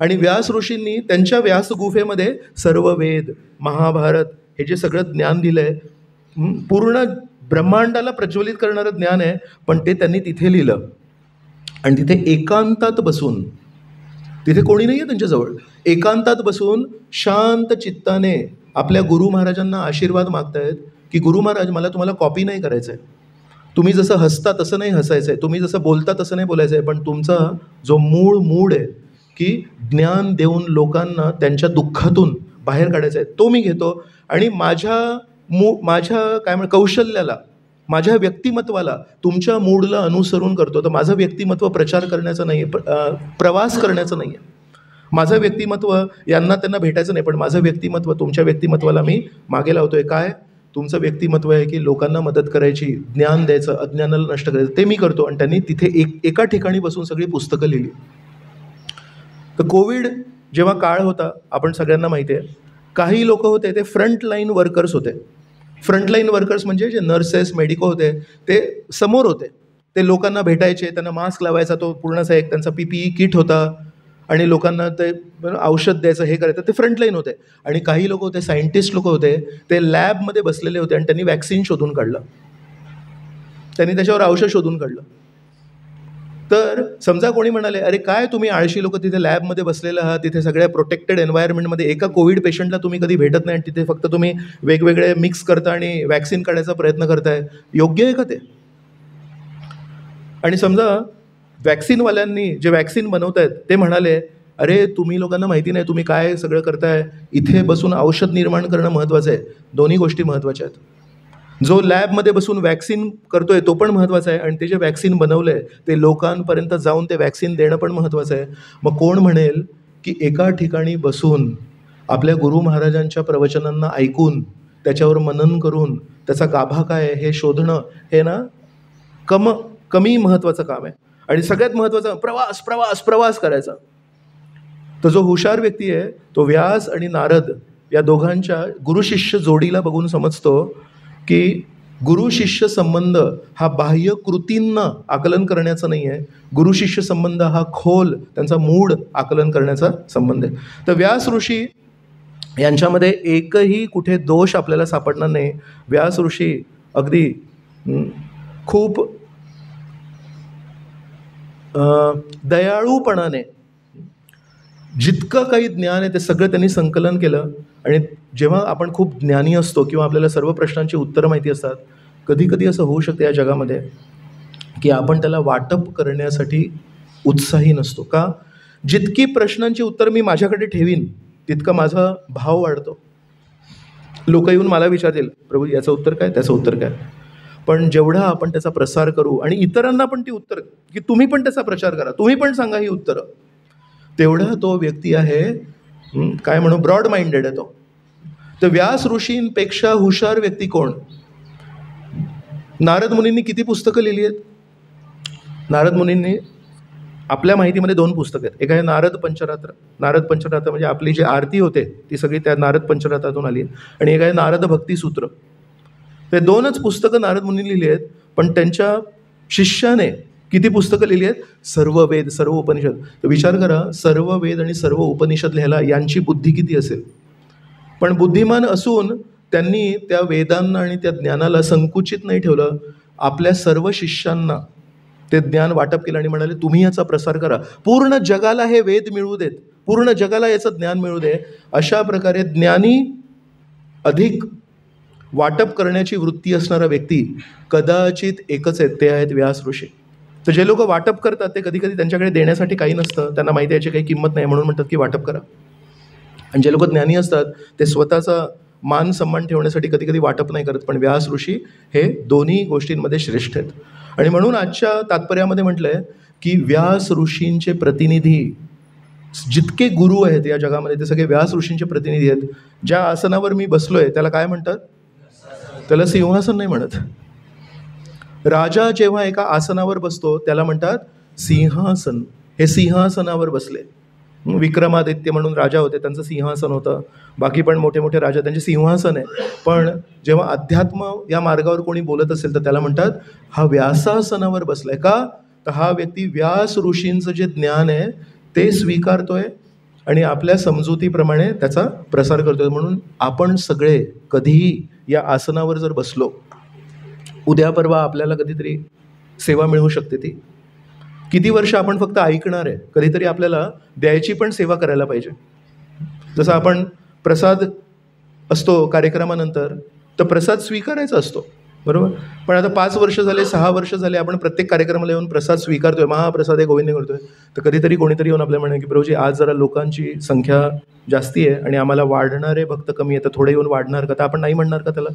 आणि व्यास ऋषींनी त्यांच्या व्यास गुफेमध्ये सर्व वेद, महाभारत हे जे सगळं ज्ञान दिलं आहे, पूर्ण ब्रह्मांडाला प्रज्वलित करणारं ज्ञान आहे, पण ते त्यांनी तिथे लिहिलं. आणि तिथे एकांतात बसून, तिथे कोणी नाही आहे त्यांच्याजवळ, एकांतात बसून शांत चित्ताने आपल्या गुरु महाराजांना आशीर्वाद मागतायत की गुरु महाराज मला तुम्हाला कॉपी नाही करायचं आहे, तुम्ही जसं हसता तसं नाही हसायचं आहे, तुम्ही जसं बोलता तसं नाही बोलायचं आहे, पण तुमचा जो मूड आहे की ज्ञान देऊन लोकांना त्यांच्या दुःखातून बाहेर काढायचं आहे, तो मी घेतो. आणि माझ्या काय कौशल्याला, माझ्या व्यक्तिमत्वाला तुमच्या मूडला अनुसरून करतो. तर माझं व्यक्तिमत्व प्रचार करण्याचं नाही आहे, प्रवास करण्याचं नाही आहे. माझं व्यक्तिमत्व यांना त्यांना भेटायचं नाही, पण माझं व्यक्तिमत्व तुमच्या व्यक्तिमत्वाला मी मागे लावतोय. काय तुमचं व्यक्तिमत्व आहे की लोकांना मदत करायची, ज्ञान द्यायचं, अज्ञानाला नष्ट करायचं, ते मी करतो. आणि त्यांनी तिथे एका ठिकाणी बसून सगळी पुस्तकं लिहिली. तर कोविड जेव्हा काळ होता, आपण सगळ्यांना माहिती आहे, काही लोक होते ते फ्रंटलाईन वर्कर्स होते. फ्रंटलाईन वर्कर्स म्हणजे जे नर्सेस, मेडिको होते, ते समोर होते, ते लोकांना भेटायचे, त्यांना मास्क लावायचा, तो पूर्णचा एक त्यांचा PPE किट होता, आणि लोकांना ते औषध द्यायचं, हे करायचं, ते फ्रंटलाईन होते. आणि काही लोक होते, सायंटिस्ट लोक होते, ते लॅबमध्ये बसलेले होते आणि त्यांनी वॅक्सिन शोधून काढलं, त्यांनी त्याच्यावर औषध शोधून काढलं. तर समजा कोणी म्हणाले अरे काय तुम्ही आळशी लोक तिथे लॅबमध्ये बसलेले आहात, तिथे सगळ्या प्रोटेक्टेड एन्व्हायरमेंटमध्ये एका कोविड पेशंटला तुम्ही कधी भेटत नाही आणि तिथे फक्त तुम्ही वेगवेगळे मिक्स करता आणि वॅक्सिन काढायचा प्रयत्न करताय, योग्य आहे का ते? आणि समजा वॅक्सिनवाल्यांनी जे वॅक्सिन बनवत आहेत ते म्हणाले अरे तुम्ही लोकांना माहिती नाही तुम्ही काय सगळं करताय, इथे बसून औषध निर्माण करणं महत्त्वाचं आहे. दोन्ही गोष्टी महत्त्वाच्या आहेत. जो लॅबमध्ये बसून वॅक्सिन करतोय तो पण महत्त्वाचा आहे, आणि ते जे वॅक्सिन बनवलं आहे ते लोकांपर्यंत जाऊन ते वॅक्सिन देणं पण महत्त्वाचं आहे. मग कोण म्हणेल की एका ठिकाणी बसून आपल्या गुरु महाराजांच्या प्रवचनांना ऐकून त्याच्यावर मनन करून त्याचा गाभा काय आहे हे शोधणं, हे ना कमी महत्त्वाचं काम आहे. आणि सगळ्यात महत्त्वाचं प्रवास प्रवास प्रवास करायचा. तर जो हुशार व्यक्ती आहे तो व्यास आणि नारद या दोघांच्या गुरुशिष्य जोडीला बघून समजतो की गुरु-शिष्य संबंध हा बाह्य कृतींना आकलन करण्याचा नाही आहे, गुरु-शिष्य संबंध हा खोल त्यांचा मूड आकलन करण्याचा संबंध आहे. तर व्यास ऋषी यांच्यामध्ये एकही कुठे दोष आपल्याला सापडणार नाही. व्यास ऋषी अगदी खूप दयाळूपणाने जितकं काही ज्ञान आहे ते सगळं त्यांनी संकलन केलं. आणि जेव्हा आपण खूप ज्ञानी असतो किंवा आपल्याला सर्व प्रश्नांची उत्तरं माहिती असतात, कधी कधी असं होऊ शकतं या जगामध्ये की आपण त्याला वाटप करण्यासाठी उत्साही नसतो. का? जितकी प्रश्नांची उत्तर मी माझ्याकडे ठेवीन तितका माझा भाव वाढतो. लोक येऊन मला विचारतील प्रभू याचं उत्तर काय, त्याचं उत्तर काय. पण जेवढा आपण त्याचा प्रसार करू आणि इतरांना पण ती उत्तर की तुम्ही पण त्याचा प्रचार करा, तुम्ही पण सांगा ही उत्तरं, तेवढा तो व्यक्ती आहे काय म्हणू ब्रॉड माइंडेड आहे तो. तर व्यास ऋषींपेक्षा हुशार व्यक्ती कोण? नारद मुनींनी किती पुस्तकं लिहिली आहेत? नारद मुनींनी आपल्या माहितीमध्ये 2 पुस्तकं आहेत. एक आहे नारद पंचरात्र. नारद पंचरात्र म्हणजे आपली जी आरती होते ती सगळी त्या नारद पंचरात्रातून आली आहे. आणि एक आहे नारद भक्तिसूत्र. ते 2च पुस्तकं नारद मुनींनी लिहिली आहेत. पण त्यांच्या शिष्याने किती पुस्तकं लिहिली आहेत? सर्व वेद, सर्व उपनिषद. तर विचार करा, सर्व वेद आणि सर्व उपनिषद लिहायला यांची बुद्धी किती असेल. पण बुद्धिमान असून त्यांनी त्या वेदांना आणि त्या ज्ञानाला संकुचित नाही ठेवलं. आपल्या सर्व शिष्यांना ते ज्ञान वाटप केलं आणि म्हणाले तुम्ही याचा प्रसार करा, पूर्ण जगाला हे वेद मिळवू देत, पूर्ण जगाला याचं ज्ञान मिळू दे. अशा प्रकारे ज्ञानी अधिक वाटप करण्याची वृत्ती असणारा व्यक्ती कदाचित एकच आहेत, ते आहेत व्यास ऋषी. तर जे लोक वाटप करतात ते कधी कधी त्यांच्याकडे देण्यासाठी काही नसतं, त्यांना माहिती याची काही किंमत नाही म्हणून म्हणतात की वाटप करा. आणि जे लोक ज्ञानी असतात ते स्वतःचा मान सन्मान ठेवण्यासाठी कधी कधी वाटप नाही करत. पण व्यास ऋषी हे दोन्ही गोष्टींमध्ये श्रेष्ठ आहेत. आणि म्हणून आजच्या तात्पर्यामध्ये म्हटलंय की व्यास ऋषींचे प्रतिनिधी जितके गुरु आहेत या जगामध्ये ते सगळे व्यास ऋषींचे प्रतिनिधी आहेत. ज्या आसनावर मी बसलोय त्याला काय म्हणतात? त्याला सिंहासन नाही म्हणत. राजा जेव्हा एका आसनावर बसतो त्याला म्हणतात सिंहासन. हे सिंहासनावर बसले. विक्रमादित्य म्हणून राजा होते, त्यांचं सिंहासन होतं. बाकी पण मोठे मोठे राजा त्यांचे सिंहासन आहे. पण जेव्हा अध्यात्म या मार्गावर कोणी बोलत असेल तर त्याला म्हणतात हा व्यासासनावर बसलाय. का? तर हा व्यक्ती व्यास ऋषींचं जे ज्ञान आहे ते स्वीकारतोय आणि आपल्या समजुतीप्रमाणे त्याचा प्रसार करतोय. म्हणून आपण सगळे कधीही या आसनावर जर बसलो, उद्या परवा आपल्याला कधीतरी सेवा मिळू शकते. ती किती वर्ष आपण फक्त ऐकणार आहे, कधीतरी आपल्याला द्यायची पण सेवा करायला पाहिजे. जसं आपण प्रसाद असतो कार्यक्रमानंतर तर प्रसाद स्वीकारायचा असतो, बरोबर. पण आता 5 वर्ष झाले, 6 वर्ष झाले आपण प्रत्येक कार्यक्रमाला येऊन प्रसाद स्वीकारतोय, महाप्रसाद आहे गोविंद करतोय. तर कधीतरी कोणीतरी येऊन आपल्याला म्हणे की प्रभूजी आज जरा लोकांची संख्या जास्ती आहे आणि आम्हाला वाढणारे भक्त कमी आहे, तर थोडे येऊन वाढणार का? तर आपण नाही म्हणणार का त्याला?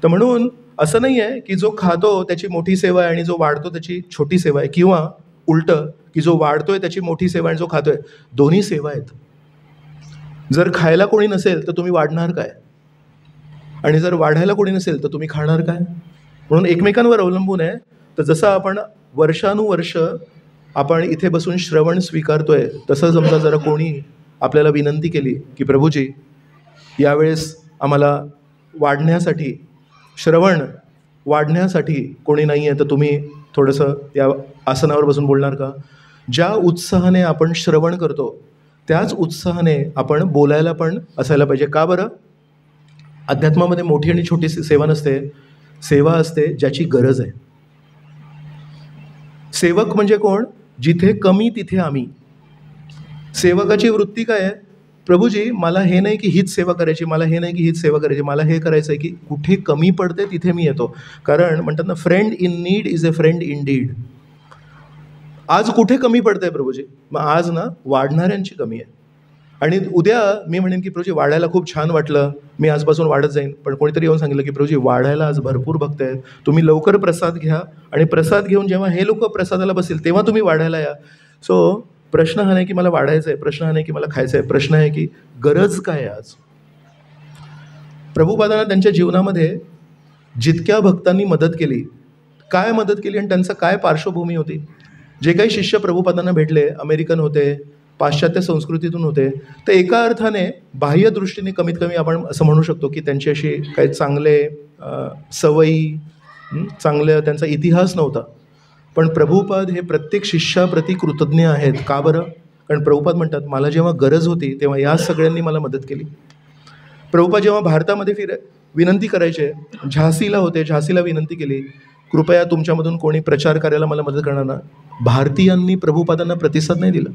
तर म्हणून असं नाही आहे की जो खातो त्याची मोठी सेवा आहे आणि जो वाढतो त्याची छोटी सेवा आहे, किंवा उलटं की जो वाढतोय त्याची मोठी सेवा आणि जो खातोय दोन्ही सेवा आहेत. जर खायला कोणी नसेल तर तुम्ही वाढणार काय? आणि जर वाढायला कोणी नसेल तर तुम्ही खाणार काय? म्हणून एकमेकांवर अवलंबून आहे. तर जसं आपण वर्षानुवर्ष आपण इथे बसून श्रवण स्वीकारतोय, तसं समजा जरा कोणी आपल्याला विनंती केली की प्रभूजी यावेळेस आम्हाला वाढण्यासाठी, श्रवण वाढण्यासाठी कोणी नाही आहे, तर तुम्ही थोडंसं या आसनावर बसून बोलणार का? ज्या उत्साहाने आपण श्रवण करतो त्याच उत्साहाने आपण बोलायला पण असायला पाहिजे. का बरं? अध्यात्मामध्ये मोठी आणि छोटी सेवा नसते, सेवा असते ज्याची गरज आहे. सेवक म्हणजे कोण? जिथे कमी तिथे आम्ही. सेवकाची वृत्ती काय आहे? प्रभूजी मला हे नाही की हीच सेवा करायची, मला हे नाही की हीच सेवा करायची, मला हे करायचं आहे की कुठे कमी पडते तिथे मी येतो. कारण म्हणतात ना, friend in need is a friend in deed. आज कुठे कमी पडतंय प्रभूजी? मग आज ना वाढणाऱ्यांची कमी आहे. आणि उद्या मी म्हणेन की प्रभूजी वाढायला खूप छान वाटलं, मी आजपासून वाढत जाईन. पण कोणीतरी येऊन सांगितलं की प्रभूजी वाढायला आज भरपूर भक्त आहेत, तुम्ही लवकर प्रसाद घ्या आणि प्रसाद घेऊन जेव्हा हे लोक प्रसादाला बसतील तेव्हा तुम्ही वाढायला या. सो प्रश्न हा नाही की मला वाढायचं आहे, प्रश्न हा नाही की मला खायचं आहे, प्रश्न आहे की गरज काय आहे आज. प्रभुपादांना त्यांच्या जीवनामध्ये जितक्या भक्तांनी मदत केली, काय मदत केली आणि त्यांचं काय पार्श्वभूमी होती. जे काही शिष्य प्रभुपादांना भेटले अमेरिकन होते, पाश्चात्य संस्कृतीतून होते, तर एका अर्थाने बाह्य दृष्टीने कमीत कमी आपण असं म्हणू शकतो की त्यांची अशी काही चांगले सवयी, चांगले त्यांचा इतिहास नव्हता. पण प्रभुपाद हे प्रत्येक शिष्याप्रती कृतज्ञ आहेत. का बरं? कारण प्रभुपाद म्हणतात मला जेव्हा गरज होती तेव्हा या सगळ्यांनी मला मदत केली. प्रभुपाद जेव्हा भारतामध्ये विनंती करायचे, झाशीला होते, झाशीला विनंती केली कृपया तुमच्यामधून कोणी प्रचार करायला मला मदत करणार ना. भारतीयांनी प्रभुपादांना प्रतिसाद नाही दिला.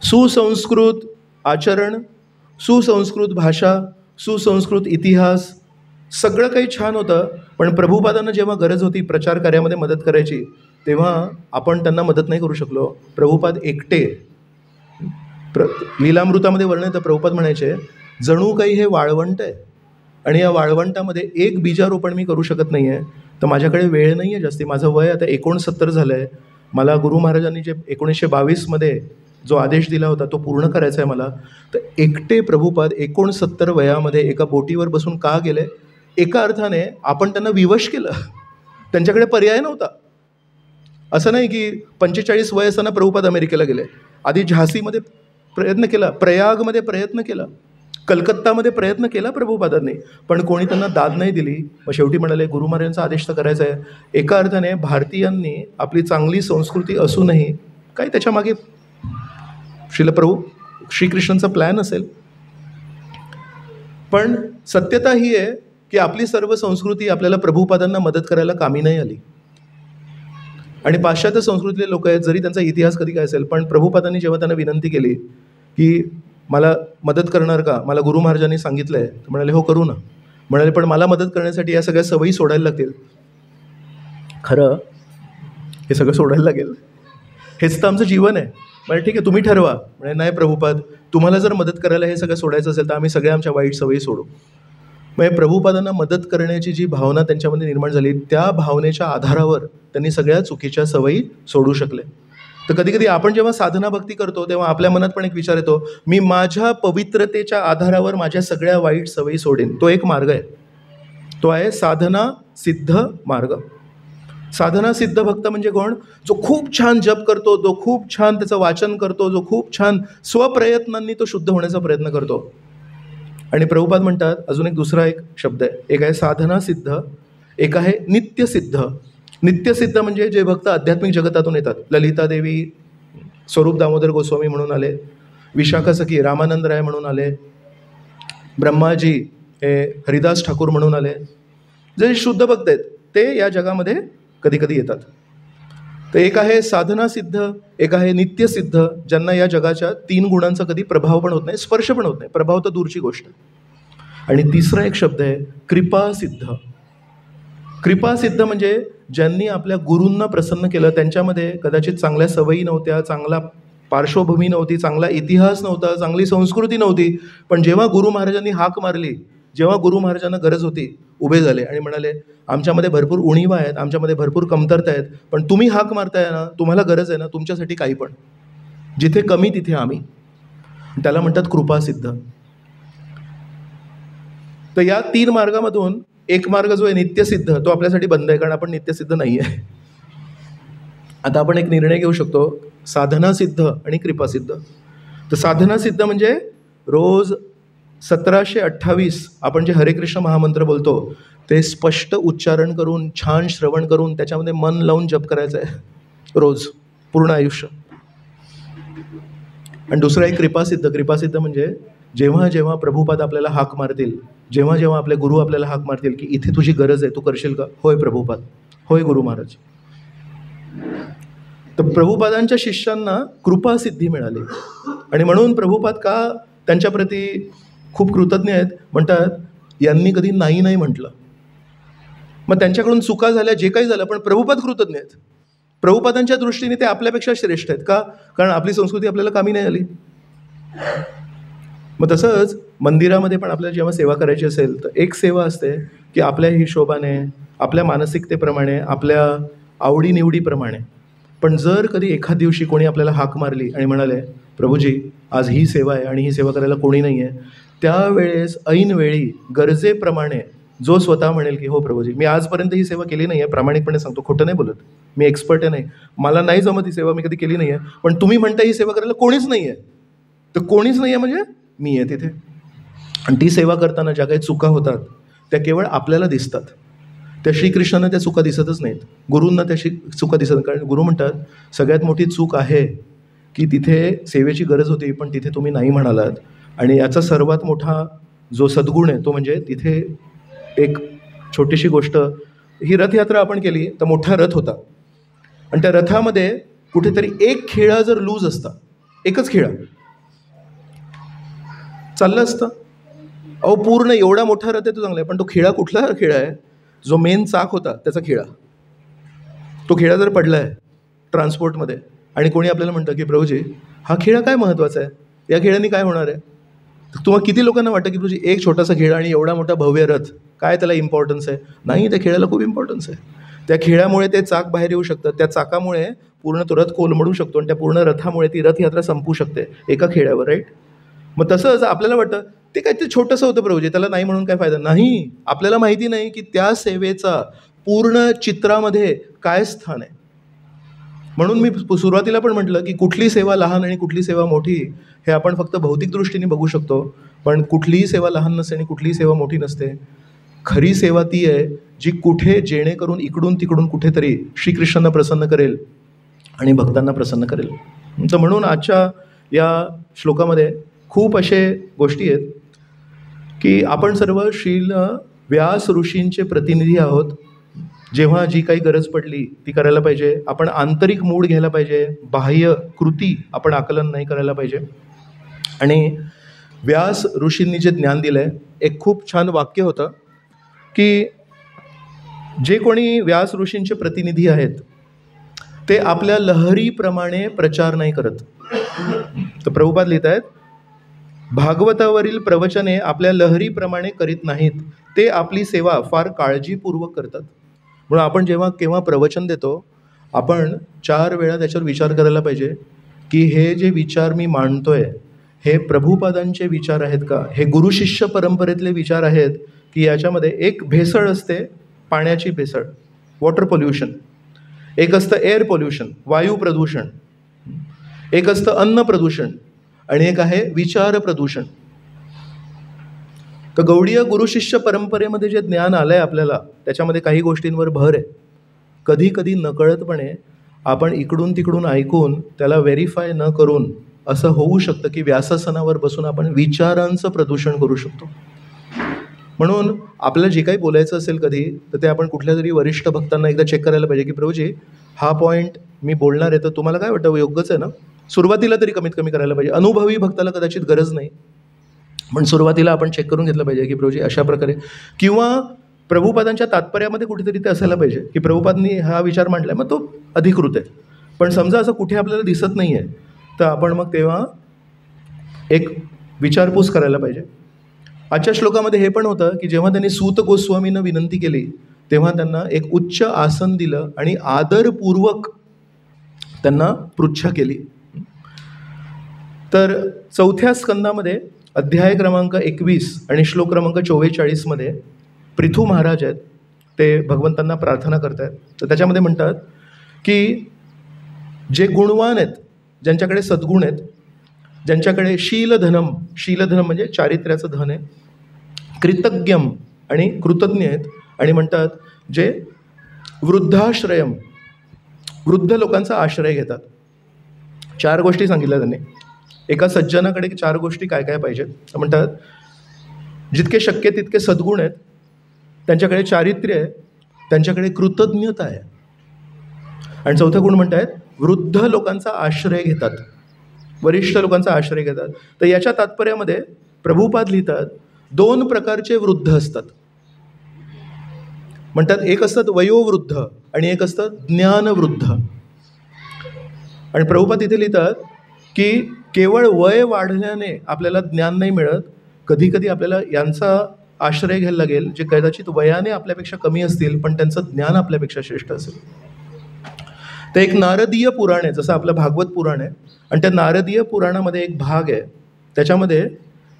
सुसंस्कृत आचरण, सुसंस्कृत भाषा, सुसंस्कृत इतिहास सगळं काही छान होतं. पण प्रभुपादांना जेव्हा गरज होती प्रचार कार्यामध्ये मदत करायची तेव्हा आपण त्यांना मदत नाही करू शकलो. प्रभुपाद एकटे. लीलामृतामध्ये वर्णन येतं, प्रभुपाद म्हणायचे जणू काही हे वाळवंट आहे आणि या वाळवंटामध्ये एक बीजारोपण मी करू शकत नाही आहे, तर माझ्याकडे वेळ नाही आहे जास्ती. माझं वय आता 69 झालं आहे. मला गुरु महाराजांनी जे 1922मध्ये जो आदेश दिला होता तो पूर्ण करायचा आहे मला. तर एकटे प्रभुपाद 69 वयामध्ये एका बोटीवर बसून का गेले? एका अर्थाने आपण त्यांना विवश केलं. त्यांच्याकडे पर्याय नव्हता. असं नाही की 45 वय असताना प्रभुपाद अमेरिकेला गेले. आधी झाशीमध्ये प्रयत्न केला, प्रयागमध्ये प्रयत्न केला, कलकत्तामध्ये प्रयत्न केला प्रभुपादांनी, पण कोणी त्यांना दाद नाही दिली. मग शेवटी म्हणाले गुरु महाराजांचा आदेश तर करायचा आहे. एका अर्थाने भारतीयांनी आपली चांगली संस्कृती असूनही काही त्याच्यामागे श्रीकृष्णांचा प्लॅन असेल. पण सत्यता ही आहे की आपली सर्व संस्कृती आपल्याला प्रभुपादांना मदत करायला कामी नाही आली. आणि पाश्चात्य संस्कृतीतले लोक आहेत, जरी त्यांचा इतिहास कधी काय असेल, पण प्रभुपादांनी जेव्हा त्यांना विनंती केली की मला मदत करणार का, मला गुरु महाराजांनी सांगितलं आहे, तर म्हणाले हो करू ना. म्हणाले पण मला मदत करण्यासाठी या सगळ्या सवयी सोडायला लागतील. खरं हे सगळं सोडायला लागेल? हेच तर आमचं जीवन आहे. म्हणजे ठीक आहे तुम्ही ठरवा. म्हणजे नाही प्रभुपाद, तुम्हाला जर मदत करायला हे सगळं सोडायचं असेल तर आम्ही सगळ्या आमच्या वाईट सवयी सोडू. म्हणजे प्रभुपादांना मदत करण्याची जी भावना त्यांच्यामध्ये निर्माण झाली, त्या भावनेच्या आधारावर त्यांनी सगळ्या चुकीच्या सवयी सोडू शकले. तर कधी कधी आपण जेव्हा साधना भक्ती करतो तेव्हा आपल्या मनात पण एक विचार येतो, मी माझ्या पवित्रतेच्या आधारावर माझ्या सगळ्या वाईट सवयी सोडेन. तो एक मार्ग आहे, तो आहे साधना सिद्ध मार्ग. साधना सिद्ध भक्त म्हणजे कोण? जो खूप छान जप करतो, जो खूप छान त्याचं वाचन करतो, जो खूप छान स्वप्रयत्नांनी तो शुद्ध होण्याचा प्रयत्न करतो. आणि प्रभुपाद म्हणतात अजून एक दुसरा एक शब्द आहे, एक आहे साधना सिद्ध, एक आहे नित्यसिद्ध. नित्यसिद्ध म्हणजे जे भक्त आध्यात्मिक जगतातून येतात. ललिता देवी स्वरूप दामोदर गोस्वामी म्हणून आले, विशाखा सखी रामानंद राय म्हणून आले, ब्रह्माजी हे हरिदास ठाकूर म्हणून आले. जे शुद्ध भक्त आहेत ते या जगामध्ये कधी कधी येतात. तर एक आहे साधना सिद्ध, एक आहे नित्यसिद्ध, ज्यांना या जगाच्या 3 गुणांचा कधी प्रभाव पण होत नाही, स्पर्श पण होत नाही. प्रभाव तर दूरची गोष्ट. आणि तिसरा एक शब्द आहे कृपासिद्ध. कृपासिद्ध म्हणजे ज्यांनी आपल्या गुरूंना प्रसन्न केलं, त्यांच्यामध्ये कदाचित चांगल्या सवयी नव्हत्या, चांगला पार्श्वभूमी नव्हती, चांगला इतिहास नव्हता, चांगली संस्कृती नव्हती, पण जेव्हा गुरु महाराजांनी हाक मारली, जेव्हा गुरु महाराजांना गरज होती, उभे झाले आणि म्हणाले आमच्यामध्ये भरपूर उणीवा आहेत, आमच्यामध्ये भरपूर कमतरता आहेत, पण तुम्ही हाक मारताय ना, तुम्हाला गरज आहे ना, तुमच्यासाठी काही पण. जिथे कमी तिथे आम्ही. त्याला म्हणतात कृपासिद्ध. तर या 3 मार्गामधून एक मार्ग जो आहे नित्यसिद्ध, तो आपल्यासाठी बंद आहे, कारण आपण नित्यसिद्ध नाही आहे. आता आपण एक निर्णय घेऊ शकतो, साधना सिद्ध आणि कृपासिद्ध. तर साधना सिद्ध म्हणजे रोज 1728 आपण जे हरे कृष्ण महामंत्र बोलतो ते स्पष्ट उच्चारण करून, छान श्रवण करून, त्याच्यामध्ये मन लावून जप करायचं आहे रोज, पूर्ण आयुष्य. आणि दुसरं एक कृपासिद्ध. कृपासिद्ध म्हणजे जेव्हा जेव्हा प्रभुपाद आपल्याला हाक मारतील, जेव्हा जेव्हा आपले गुरु आपल्याला हाक मारतील की इथे तुझी गरज आहे, तू करशील का? होय प्रभुपाद, होय गुरु महाराज. तर प्रभुपादांच्या शिष्यांना कृपासिद्धी मिळाली आणि म्हणून प्रभुपाद का त्यांच्याप्रती खूप कृतज्ञ आहेत. म्हणतात यांनी कधी नाही नाही म्हटलं. मग त्यांच्याकडून चुका झाल्या, जे काही झालं, पण प्रभुपाद कृतज्ञ आहेत. प्रभुपादांच्या दृष्टीने ते आपल्यापेक्षा श्रेष्ठ आहेत. का? कारण आपली संस्कृती आपल्याला कामी नाही आली. मग तसंच मंदिरामध्ये पण आपल्याला जेव्हा सेवा करायची असेल तर एक सेवा असते की आपल्या हिशोबाने, आपल्या मानसिकतेप्रमाणे, आपल्या आवडीनिवडीप्रमाणे. पण जर कधी एखाद दिवशी कोणी आपल्याला हाक मारली आणि म्हणाले प्रभूजी आज ही सेवा आहे आणि ही सेवा करायला कोणी नाही आहे, त्यावेळेस ऐनवेळी गरजेप्रमाणे जो स्वतः म्हणेल की हो प्रभूजी मी आजपर्यंत ही सेवा केली नाही आहे, प्रामाणिकपणे सांगतो, खोटं नाही बोलत, मी एक्सपर्ट आहे नाही, मला नाही जमत ही सेवा, मी कधी केली नाही आहे, पण तुम्ही म्हणता ही सेवा करायला कोणीच नाही आहे, तर कोणीच नाही आहे म्हणजे मी आहे तिथे. आणि ती सेवा करताना ज्या काही चुका होतात त्या केवळ आपल्याला दिसतात, त्या श्रीकृष्णांना त्या चुका दिसतच नाहीत, गुरूंना त्या चुका दिसत. कारण गुरु म्हणतात सगळ्यात मोठी चूक आहे की तिथे सेवेची गरज होती पण तिथे तुम्ही नाही म्हणालात. आणि याचा सर्वात मोठा जो सद्गुण आहे तो म्हणजे तिथे एक छोटीशी गोष्ट, ही रथयात्रा आपण केली तर मोठा रथ होता आणि त्या रथामध्ये कुठेतरी एक खिळा जर लूज असता, एकच खिळा चाललं असतं. अहो पूर्ण एवढा मोठा रथ आहे तो चांगला आहे, पण तो खिळा कुठला खिळा आहे? जो मेन चाक होता त्याचा खिळा. तो खिळा जर पडला आहे ट्रान्सपोर्टमध्ये आणि कोणी आपल्याला म्हणतं की प्रभूजी हा खिळा काय महत्त्वाचा आहे, या खिळ्याने काय होणार आहे, तुम्हाला किती लोकांना वाटतं की प्रभूजी एक छोटासा खिळा आणि एवढा मोठा भव्य रथ काय त्याला इम्पॉर्टन्स आहे? नाही, त्या खेळाला खूप इम्पॉर्टन्स आहे. त्या खिळ्यामुळे ते चाक बाहेर येऊ शकतं, त्या चाकामुळे पूर्ण तो रथ कोलमडू शकतो आणि त्या पूर्ण रथामुळे ती रथयात्रा संपू शकते एका खिळ्यावर, राईट? मग तसंच आपल्याला वाटतं ते काय ते छोटंसं होतं प्रभूजी, त्याला नाही म्हणून काय फायदा नाही. आपल्याला माहिती नाही की त्या सेवेचा पूर्ण चित्रामध्ये काय स्थान आहे. म्हणून मी सुरुवातीला पण म्हटलं की कुठली सेवा लहान आणि कुठली सेवा मोठी हे आपण फक्त भौतिक दृष्टीने बघू शकतो, पण कुठलीही सेवा लहान नसते आणि कुठलीही सेवा मोठी नसते. खरी सेवा ती आहे जी कुठे जेणेकरून इकडून तिकडून कुठेतरी श्रीकृष्णांना प्रसन्न करेल आणि भक्तांना प्रसन्न करेल. तर म्हणून आजच्या या श्लोकामध्ये खूप असे गोष्टी आहेत की आपण सर्व श्रील व्यास ऋषींचे प्रतिनिधी आहोत. जेव्हा जी काही गरज पडली ती करायला पाहिजे. आपण आंतरिक मूड घ्यायला पाहिजे, बाह्य कृती आपण आकलन नाही करायला पाहिजे. आणि व्यास ऋषींनी जे ज्ञान दिलं आहे, एक खूप छान वाक्य होतं की जे कोणी व्यास ऋषींचे प्रतिनिधी आहेत ते आपल्या लहरीप्रमाणे प्रचार नाही करत. तर प्रभुपाद लिहित आहेत, भागवतावरील प्रवचने आपल्या लहरीप्रमाणे करीत नाहीत, ते आपली सेवा फार काळजीपूर्वक करतात. म्हणून आपण जेव्हा केव्हा प्रवचन देतो आपण 4 वेळा त्याच्यावर विचार करायला पाहिजे की हे जे विचार मी मांडतोय हे प्रभुपादांचे विचार आहेत का, हे गुरुशिष्य परंपरेतले विचार आहेत की याच्यामध्ये एक भेसळ असते, पाण्याची भेसळ, वॉटर पोल्युशन, एक असतं एअर पोल्युशन, वायू प्रदूषण, एक असतं अन्न प्रदूषण आणि एक आहे विचार प्रदूषण. तर गौडीय गुरुशिष्य परंपरेमध्ये जे ज्ञान आलं आहे आपल्याला त्याच्यामध्ये काही गोष्टींवर भर आहे. कधी कधी नकळतपणे आपण इकडून तिकडून ऐकून त्याला व्हेरीफाय न करून असं होऊ शकतं की व्यासासनावर बसून आपण विचारांचं प्रदूषण करू शकतो. म्हणून आपल्याला जे काही बोलायचं असेल कधी तर ते आपण कुठल्या तरी वरिष्ठ भक्तांना एकदा चेक करायला पाहिजे की प्रभूजी हा पॉईंट मी बोलणार आहे तर तुम्हाला काय वाटतं योग्यच आहे ना. सुरुवातीला तरी कमीत कमी करायला पाहिजे. अनुभवी भक्ताला कदाचित गरज नाही, पण सुरुवातीला आपण चेक करून घेतलं पाहिजे की प्रभूजी अशा प्रकारे, किंवा प्रभुपादांच्या तात्पर्यामध्ये कुठेतरी ते असायला पाहिजे की प्रभुपादांनी हा विचार मांडला मग तो अधिकृत आहे. पण समजा असं कुठे आपल्याला दिसत नाही आहे तर आपण मग तेव्हा एक विचारपूस करायला पाहिजे. आजच्या श्लोकामध्ये हे पण होतं की जेव्हा त्यांनी सूत गोस्वामींना विनंती केली तेव्हा त्यांना एक उच्च आसन दिलं आणि आदरपूर्वक त्यांना पृच्छा केली. तर 4थ्या स्कंदामध्ये अध्याय क्रमांक 21 आणि श्लोक क्रमांक 44 मध्ये पृथू महाराज आहेत, ते भगवंतांना प्रार्थना करत आहेत. तर त्याच्यामध्ये म्हणतात की जे गुणवान आहेत, ज्यांच्याकडे सद्गुण आहेत, ज्यांच्याकडे शीलधनम, शीलधनम म्हणजे चारित्र्याचं धन आहे, कृतज्ञम आणि कृतज्ञ आहेत, आणि म्हणतात जे वृद्धाश्रयम, वृद्ध लोकांचा आश्रय घेतात. 4 गोष्टी सांगितल्या त्यांनी. एका सज्जनाकडे 4 गोष्टी काय काय पाहिजेत. म्हणतात जितके शक्य तितके सद्गुण आहेत, त्यांच्याकडे चारित्र्य आहे, त्यांच्याकडे कृतज्ञता आहे, आणि 4था गुण म्हणतात वृद्ध लोकांचा आश्रय घेतात, वरिष्ठ लोकांचा आश्रय घेतात. तर याच्या तात्पर्यामध्ये प्रभुपाद लिहितात 2 प्रकारचे वृद्ध असतात. म्हणतात एक असतात वयोवृद्ध आणि एक असतात ज्ञानवृद्ध. आणि प्रभुपाद इथे लिहितात की केवळ वय वाढल्याने आपल्याला ज्ञान नाही मिळत, कधी कधी आपल्याला यांचा आश्रय घ्यायला लागेल जे कदाचित वयाने आपल्यापेक्षा कमी असतील पण त्यांचं ज्ञान आपल्यापेक्षा श्रेष्ठ असेल. तर एक नारदीय पुराण आहे, जसं आपलं भागवत पुराण आहे, आणि त्या नारदीय पुराणामध्ये एक भाग आहे त्याच्यामध्ये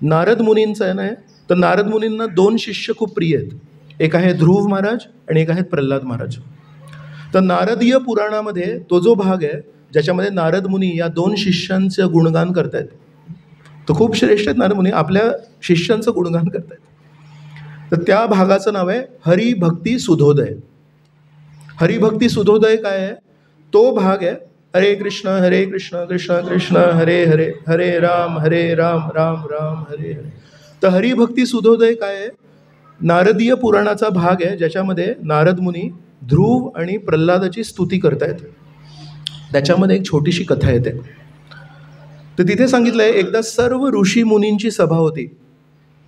नारद मुनींचा आहे ना. तर नारद मुनींना 2 शिष्य खूप प्रिय आहेत. एक आहे ध्रुव महाराज आणि एक आहेत प्रल्हाद महाराज. तर नारदीय पुराणामध्ये तो जो भाग आहे ज्याच्यामध्ये नारद मुनी या 2 शिष्यांचं गुणगान करतायत, तो खूप श्रेष्ठ आहेत. नारद मुनी आपल्या शिष्यांचं गुणगान करतायत. तर त्या भागाचं नाव आहे हरिभक्ती सुधोदय. हरिभक्ती सुधोदय काय आहे, तो भाग आहे हरे कृष्ण कृष्ण कृष्ण हरे हरे, हरे राम राम राम हरे हरे. तर हरिभक्ती सुधोदय काय आहे, नारदीय पुराणाचा भाग आहे ज्याच्यामध्ये नारद मुनी ध्रुव आणि प्रल्हादाची स्तुती करतायत. त्याच्यामध्ये एक छोटीशी कथा येते. तर तिथे सांगितलं आहे एकदा सर्व ऋषी मुनींची सभा होती.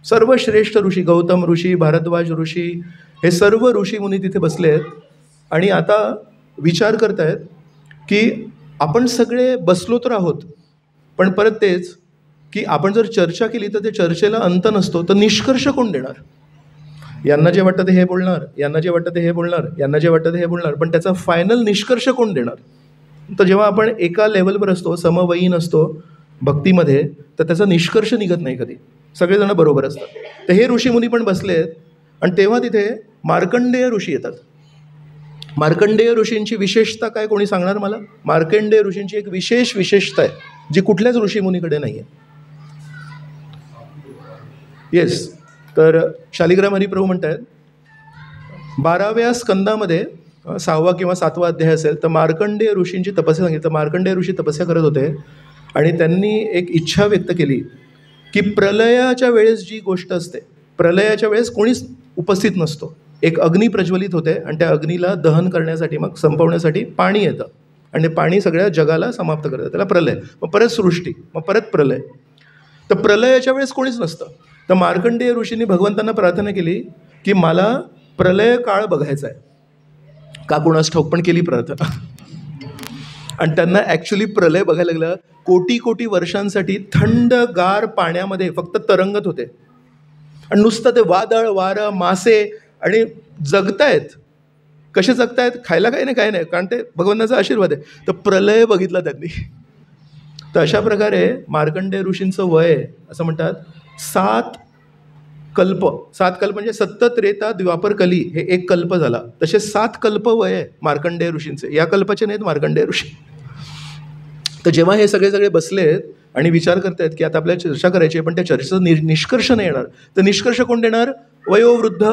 सर्व श्रेष्ठ ऋषी, गौतम ऋषी, भारद्वाज ऋषी, हे सर्व ऋषी मुनी तिथे बसले आहेत आणि आता विचार करतायत की आपण सगळे बसलो तर आहोत, पण परत तेच की आपण जर चर्चा केली तर ते चर्चेला अंत नसतो, तर निष्कर्ष कोण देणार. यांना जे वाटतं ते हे बोलणार, यांना जे वाटतं ते हे बोलणार, यांना जे वाटतं ते हे बोलणार, पण त्याचा फायनल निष्कर्ष कोण देणार? तर जेव्हा आपण एका लेवलवर असतो, समवयीन असतो भक्तीमध्ये, तर त्याचा निष्कर्ष निघत नाही कधी, सगळेजण बरोबर असतात. तर हे ऋषीमुनी पण बसलेत आणि तेव्हा तिथे मार्कंडेय ऋषी येतात. मार्कंडेय ऋषींची विशेषता काय, कोणी सांगणार मला? मार्कंडेय ऋषींची एक विशेषता आहे जी कुठल्याच ऋषीमुनीकडे नाही आहे. येस, तर शालिग्राम हरिप्रभू म्हणतात 12व्या स्कंदामध्ये 6वा किंवा 7वा अध्याय असेल, तर मार्कंडेय ऋषींची तपस्या सांगितलं. मार्कंडेय ऋषी तपस्या करत होते आणि त्यांनी एक इच्छा व्यक्त केली की प्रलयाच्या वेळेस जी गोष्ट असते, प्रलयाच्या वेळेस कोणीच उपस्थित नसतो, एक अग्नी प्रज्वलित होते आणि त्या अग्नीला दहन करण्यासाठी, मग संपवण्यासाठी पाणी येतं आणि ते पाणी सगळ्या जगाला समाप्त करतं, त्याला प्रलय. मग परत सृष्टी, मग परत प्रलय. तर प्रलयाच्या वेळेस कोणीच नसतं. तर मार्कंडेय ऋषींनी भगवंतांना प्रार्थना केली की मला प्रलय काळ बघायचा आहे. का कोणास ठाऊक, पण केली प्रार्थना. आणि त्यांना ॲक्च्युली प्रलय बघायला लागलं. कोटी कोटी वर्षांसाठी थंडगार पाण्यामध्ये फक्त तरंगत होते आणि नुसतं ते वादळ, वारं, मासे आणि जगतायत. कसे जगतायत? खायला काही नाही, काही नाही, कारण ते भगवंताचा आशीर्वाद आहे. तर प्रलय बघितला त्यांनी. तर अशा प्रकारे मार्कंडेय ऋषींचं वय असं म्हणतात 7 कल्प. 7 कल्प म्हणजे सत्त, त्रेता, द्वापर, कली, हे एक कल्प झाला. तसे 7 कल्प वय आहे मार्कंडेय ऋषींचे. या कल्पाचे नाहीत मार्कंडेय ऋषी. तर जेव्हा हे सगळे बसलेत आणि विचार करतायत की आता आपल्याला चर्चा करायची आहे, पण त्या चर्चेचा निष्कर्ष नाही येणार, तर निष्कर्ष कोण देणार? वयोवृद्ध,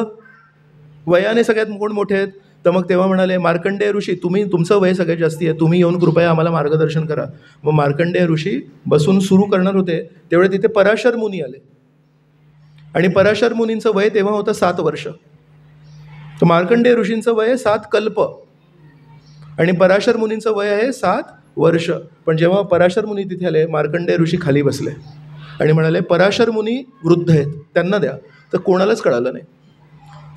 वयाने सगळ्यात कोण मोठे आहेत? तर मग तेव्हा म्हणाले मार्कंडेय ऋषी, तुमचं वय सगळ्यात जास्ती आहे, तुम्ही येऊन कृपया आम्हाला मार्गदर्शन करा. मग मार्कंडेय ऋषी बसून सुरू करणार होते, तेवढे तिथे पराशर मुनी आले आणि पराशर मुनींचं वय तेव्हा होतं 7 वर्ष. तर मार्कंडेय ऋषींचं वय आहे 7 कल्प आणि पराशर मुनींचं वय आहे 7 वर्ष. पण जेव्हा पराशर मुनी तिथे आले, मार्कंडेय ऋषी खाली बसले आणि म्हणाले पराशर मुनी वृद्ध आहेत, त्यांना द्या. तर कोणालाच कळालं नाही.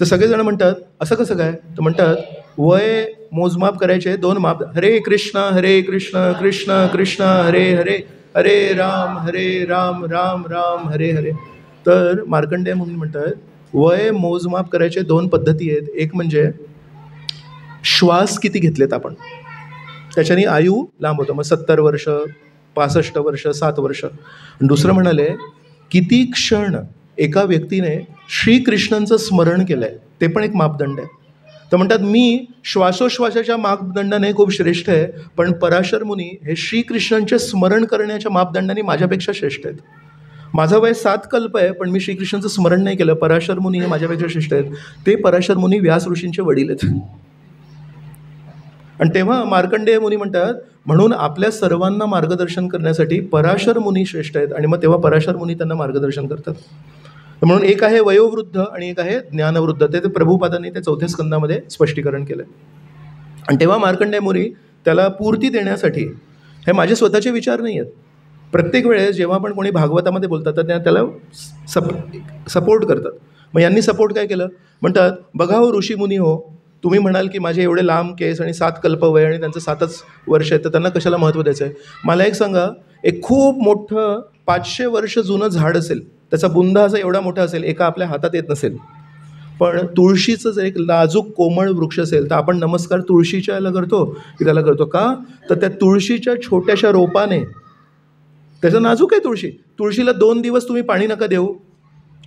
तर सगळेजण म्हणतात असं कसं काय? तर म्हणतात वय मोजमाप करायचे 2 माप. हरे कृष्ण कृष्ण कृष्ण हरे हरे, हरे राम राम राम हरे हरे. तर मार्कंडेय मुनी म्हणतात वय मोजमाप करायचे 2 पद्धती आहेत. एक म्हणजे श्वास किती घेतलेत आपण, त्याच्याने आयु लांब होतं. मग 70 वर्ष, 65 वर्ष, 7 वर्ष. दुसरं म्हणाले किती क्षण एका व्यक्तीने श्रीकृष्णांचं स्मरण केलं आहे, ते पण एक मापदंड आहे. तर म्हणतात मी श्वासोश्वासाच्या मापदंडाने खूप श्रेष्ठ आहे, पण पराशर मुनी हे श्रीकृष्णांचे स्मरण करण्याच्या मापदंडाने माझ्यापेक्षा श्रेष्ठ आहेत. माझं वय 7 कल्प आहे, पण मी श्रीकृष्णांचं स्मरण नाही केलं. पराशर मुनी हे माझ्यापेक्षा श्रेष्ठ आहेत. ते पराशर मुनी व्यास ऋषींचे वडील आहेत. आणि तेव्हा मार्कंडेय मुनी म्हणतात म्हणून आपल्या सर्वांना मार्गदर्शन करण्यासाठी पराशर मुनी श्रेष्ठ आहेत. आणि मग तेव्हा पराशर मुनी त्यांना मार्गदर्शन करतात. म्हणून एक आहे वयोवृद्ध आणि एक आहे ज्ञानवृद्ध. ते प्रभुपादांनी ते 4थ्या स्कंदामध्ये स्पष्टीकरण केलं. आणि तेव्हा मार्कंडेय मुनी त्याला पूर्ती देण्यासाठी, हे माझे स्वतःचे विचार नाही आहेत, प्रत्येक वेळेस जेव्हा पण कोणी भागवतामध्ये बोलतात तर त्याला सपोर्ट करतात. मग यांनी सपोर्ट काय केलं? म्हणतात बघा हो ऋषी मुनी हो, तुम्ही म्हणाल की माझे एवढे लांब केस आणि 7 कल्प वय आणि त्यांचं 7च वर्ष आहे, तर त्यांना कशाला महत्त्व द्यायचं आहे? मला एक सांगा, एक खूप मोठं 500 वर्ष जुनं झाड असेल, त्याचा बुंदा असा एवढा मोठा असेल, एका आपल्या हातात येत नसेल, पण तुळशीचं जर एक नाजूक कोमळ वृक्ष असेल तर आपण नमस्कार तुळशीच्या याला करतो की त्याला करतो का? तर त्या तुळशीच्या छोट्याशा रोपाने, त्याचं नाजूक आहे तुळशी, तुळशीला 2 दिवस तुम्ही पाणी नका देऊ,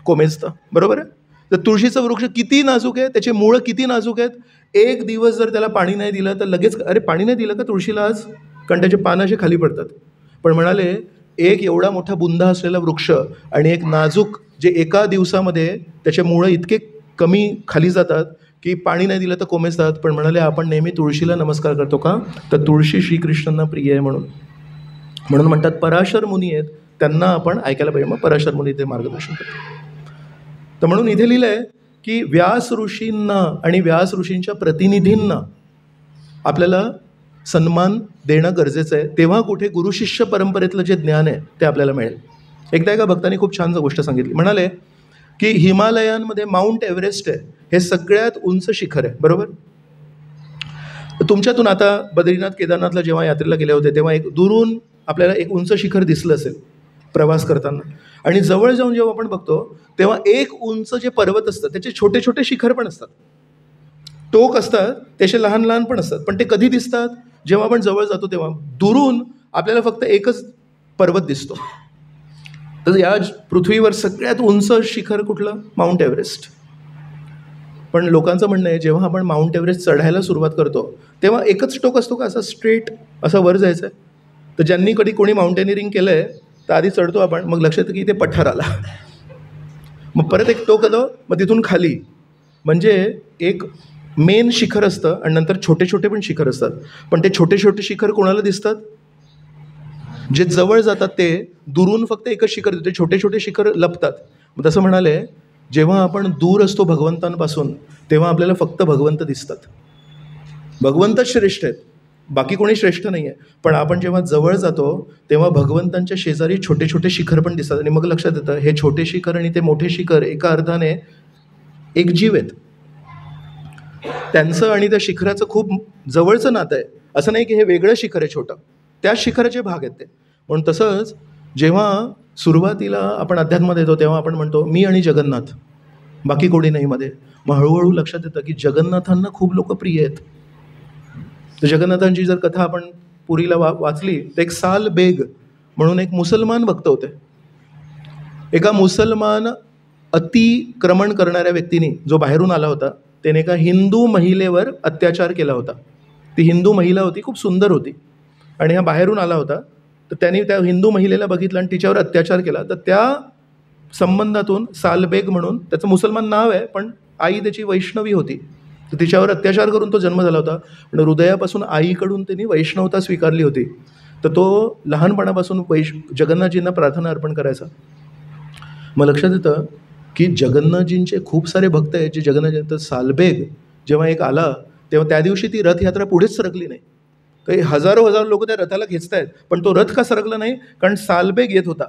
कोमेजतं, बरोबर आहे? तर तुळशीचं वृक्ष किती नाजूक आहे, त्याचे मुळं किती नाजूक आहेत. 1 दिवस जर त्याला पाणी नाही दिलं तर लगेच अरे पाणी नाही दिलं का तुळशीला आज, कारण त्याचे पानं असे खाली पडतात. पण म्हणाले एक एवढा मोठा बुंदा असलेला वृक्ष आणि एक नाजूक, जे एका दिवसामध्ये त्याचे मुळं इतके कमी खाली जातात की पाणी नाही दिलं तर कोमेजतात. पण म्हणाले आपण नेहमी तुळशीला नमस्कार करतो का? तर तुळशी श्रीकृष्णांना प्रिय आहे म्हणून म्हणतात पराशर मुनी आहेत, त्यांना आपण ऐकायला पाहिजे. मग पराशर मुनी ते मार्गदर्शन करतात. तर म्हणून इथे लिहिलं आहे की व्यास ऋषींना आणि व्यास ऋषींच्या प्रतिनिधींना आपल्याला सन्मान देणं गरजेचं आहे. तेव्हा कुठे गुरुशिष्य परंपरेतलं जे ज्ञान आहे ते आपल्याला मिळेल. एकदा एका भक्तांनी खूप छान गोष्ट सांगितली. म्हणाले की हिमालयांमध्ये माउंट एव्हरेस्ट आहे, हे सगळ्यात उंच शिखर आहे, बरोबर? तुमच्यातून आता बद्रीनाथ केदारनाथला जेव्हा यात्रेला गेले होते तेव्हा एक दुरून आपल्याला एक उंच शिखर दिसलं असेल. प्रवास करताना. आणि जवळ जाऊन जेव्हा आपण बघतो तेव्हा एक उंच जे पर्वत असतं त्याचे छोटे छोटे शिखर पण असतात, टोक असतात, त्याचे लहान लहान पण असतात, पण ते कधी दिसतात? जेव्हा आपण जवळ जातो तेव्हा. दुरून आपल्याला फक्त एकच पर्वत दिसतो. तर या पृथ्वीवर सगळ्यात उंच शिखर कुठलं? Mount Everest. पण लोकांचं म्हणणं आहे जेव्हा आपण माउंट एव्हरेस्ट चढायला सुरुवात करतो तेव्हा एकच टोक असतो का, असं स्ट्रेट असं वर जायचं आहे? तर ज्यांनी कधी कोणी माउंटेनिअरिंग केलं आहे तर आधी चढतो आपण, मग लक्षात येतं की इथे पठार आला, मग परत एक टोक आलं, मग तिथून खाली. म्हणजे एक मेन शिखर असतं आणि नंतर छोटे छोटे पण शिखर असतात. पण ते छोटे छोटे शिखर कोणाला दिसतात? जे जवळ जातात ते. दुरून फक्त एकच शिखर दिसते, छोटे छोटे शिखर लपतात. मग तसं म्हणाले जेव्हा आपण दूर असतो भगवंतांपासून तेव्हा आपल्याला फक्त भगवंत दिसतात. भगवंतच श्रेष्ठ आहेत, बाकी कोणी श्रेष्ठ नाही आहे. पण आपण जेव्हा जवळ जातो तेव्हा भगवंतांच्या शेजारी छोटे छोटे शिखर पण दिसतात. आणि मग लक्षात येतं हे छोटे शिखर आणि ते मोठे शिखर एका अर्थाने एक जीव आहेत. त्यांचं आणि त्या शिखराचं खूप जवळचं नातं आहे. असं नाही की हे वेगळं शिखर आहे छोटं, त्याच शिखराचे भाग आहेत ते. म्हणून तसंच जेव्हा सुरुवातीला आपण अध्यात्मात येतो तेव्हा आपण म्हणतो मी आणि जगन्नाथ, बाकी कोणी नाही मध्ये. मग हळूहळू लक्षात येतं की जगन्नाथांना खूप लोक प्रिय आहेत. तर जगन्नाथांची जर कथा आपण पुरीला वाचली तर एक साल बेग म्हणून एक मुसलमान भक्त होते. एका मुसलमान अतिक्रमण करणाऱ्या व्यक्तीने जो बाहेरून आला होता त्याने एका हिंदू महिलेवर अत्याचार केला होता. ती हिंदू महिला होती, खूप सुंदर होती, आणि हा बाहेरून आला होता. तर त्यांनी त्या हिंदू महिलेला बघितलं आणि तिच्यावर अत्याचार केला. तर त्या संबंधातून सालबेग म्हणून, त्याचं मुसलमान नाव आहे पण आई त्याची वैष्णवी होती, तर तिच्यावर अत्याचार करून तो जन्म झाला होता. पण हृदयापासून आईकडून त्यांनी वैष्णवता स्वीकारली होती. तर तो लहानपणापासून जगन्नाथजींना प्रार्थना अर्पण करायचा. मग लक्षात येतं की जगन्नाथजींचे खूप सारे भक्त आहेत जे जगन्नाथजी. तर सालबेग जेव्हा एक आला तेव्हा त्या दिवशी ती रथयात्रा पुढेच सरकली नाही. तर हजारो लोक त्या रथाला खेचतायत, पण तो रथ का सरकला नाही? कारण सालबेग येत होता.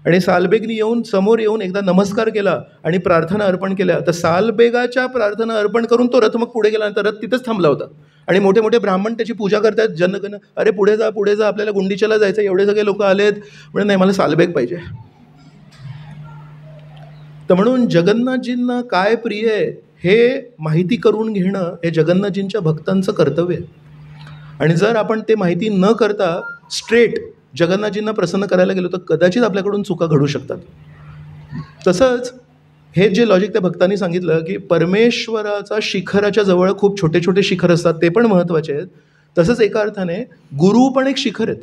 आणि सालबेगनी येऊन समोर येऊन एकदा नमस्कार केला आणि प्रार्थना अर्पण केल्या. तर सालबेगाच्या प्रार्थना अर्पण करून तो रथ मग पुढे गेला. तर रथ तिथंच थांबला होता. आणि मोठे मोठे ब्राह्मण त्याची पूजा करतात, जनगण, अरे पुढे जा पुढे जा, आपल्याला गुंडीच्याला जायचं, एवढे सगळे लोक आलेत. म्हणजे नाही, मला सालबेग पाहिजे. तर म्हणून जगन्नाथजींना काय प्रिय आहे हे माहिती करून घेणं हे जगन्नाथजींच्या भक्तांचं कर्तव्य आहे. आणि जर आपण ते माहिती न करता स्ट्रेट जगन्नाथजींना प्रसन्न करायला गेलो तर कदाचित आपल्याकडून चुका घडू शकतात. तसंच हे जे लॉजिक त्या भक्तांनी सांगितलं की परमेश्वराचा शिखराच्या जवळ खूप छोटे छोटे शिखर असतात, ते पण महत्त्वाचे आहेत. तसंच एका अर्थाने गुरु पण एक शिखर आहेत.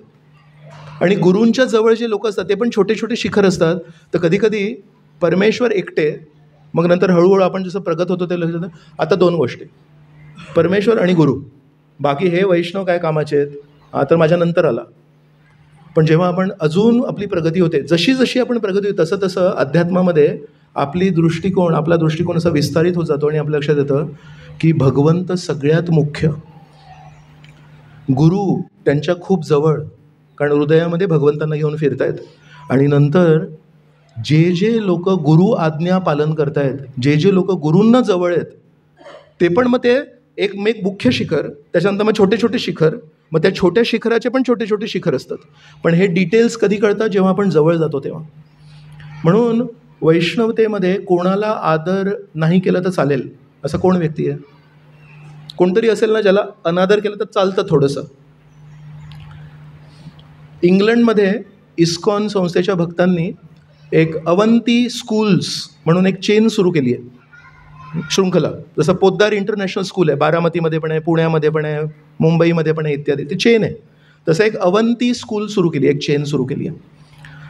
आणि गुरूंच्या जवळ जे लोक असतात ते पण छोटे छोटे शिखर असतात. तर कधी कधी परमेश्वर एकटे, मग नंतर हळूहळू आपण जसं प्रगत होतो ते लक्षात. आता दोन गोष्टी, परमेश्वर आणि गुरु, बाकी हे वैष्णव काय कामाचे आहेत, हा तर माझ्या नंतर आला. पण जेव्हा आपण अजून आपली प्रगती होते, जशी जशी आपण प्रगती होते तसं तसं अध्यात्मामध्ये आपला दृष्टिकोन असा विस्तारित होत जातो. आणि आपल्या लक्षात येतं की भगवंत सगळ्यात मुख्य, गुरु त्यांच्या खूप जवळ, कारण हृदयामध्ये भगवंतांना घेऊन फिरतायत. आणि नंतर जे जे लोक गुरु आज्ञा पालन करतायत, जे जे लोक गुरूंना जवळ आहेत, ते पण मग ते एक मुख्य शिखर, त्याच्यानंतर मग छोटे छोटे शिखर, मग त्या छोट्या शिखराचे पण छोटे छोटे शिखर असतात. पण हे डिटेल्स कधी कळतात? जेव्हा आपण जवळ जातो तेव्हा. म्हणून वैष्णवतेमध्ये कोणाला आदर नाही केला तर चालेल असं कोण व्यक्ती आहे? कोणतरी असेल ना ज्याला अनादर केला तर चालतं थोडंसं. इंग्लंडमध्ये इस्कॉन संस्थेच्या भक्तांनी एक अवंती स्कूल्स म्हणून एक चेन सुरू केली आहे, शृंखला. जसं पोद्दार इंटरनॅशनल स्कूल आहे, बारामतीमध्ये पण आहे, पुण्यामध्ये पण आहे, मुंबईमध्ये पण आहे इत्यादी, ते चेन आहे. तसं एक अवंती स्कूल सुरू केली, एक चेन सुरू केली आहे.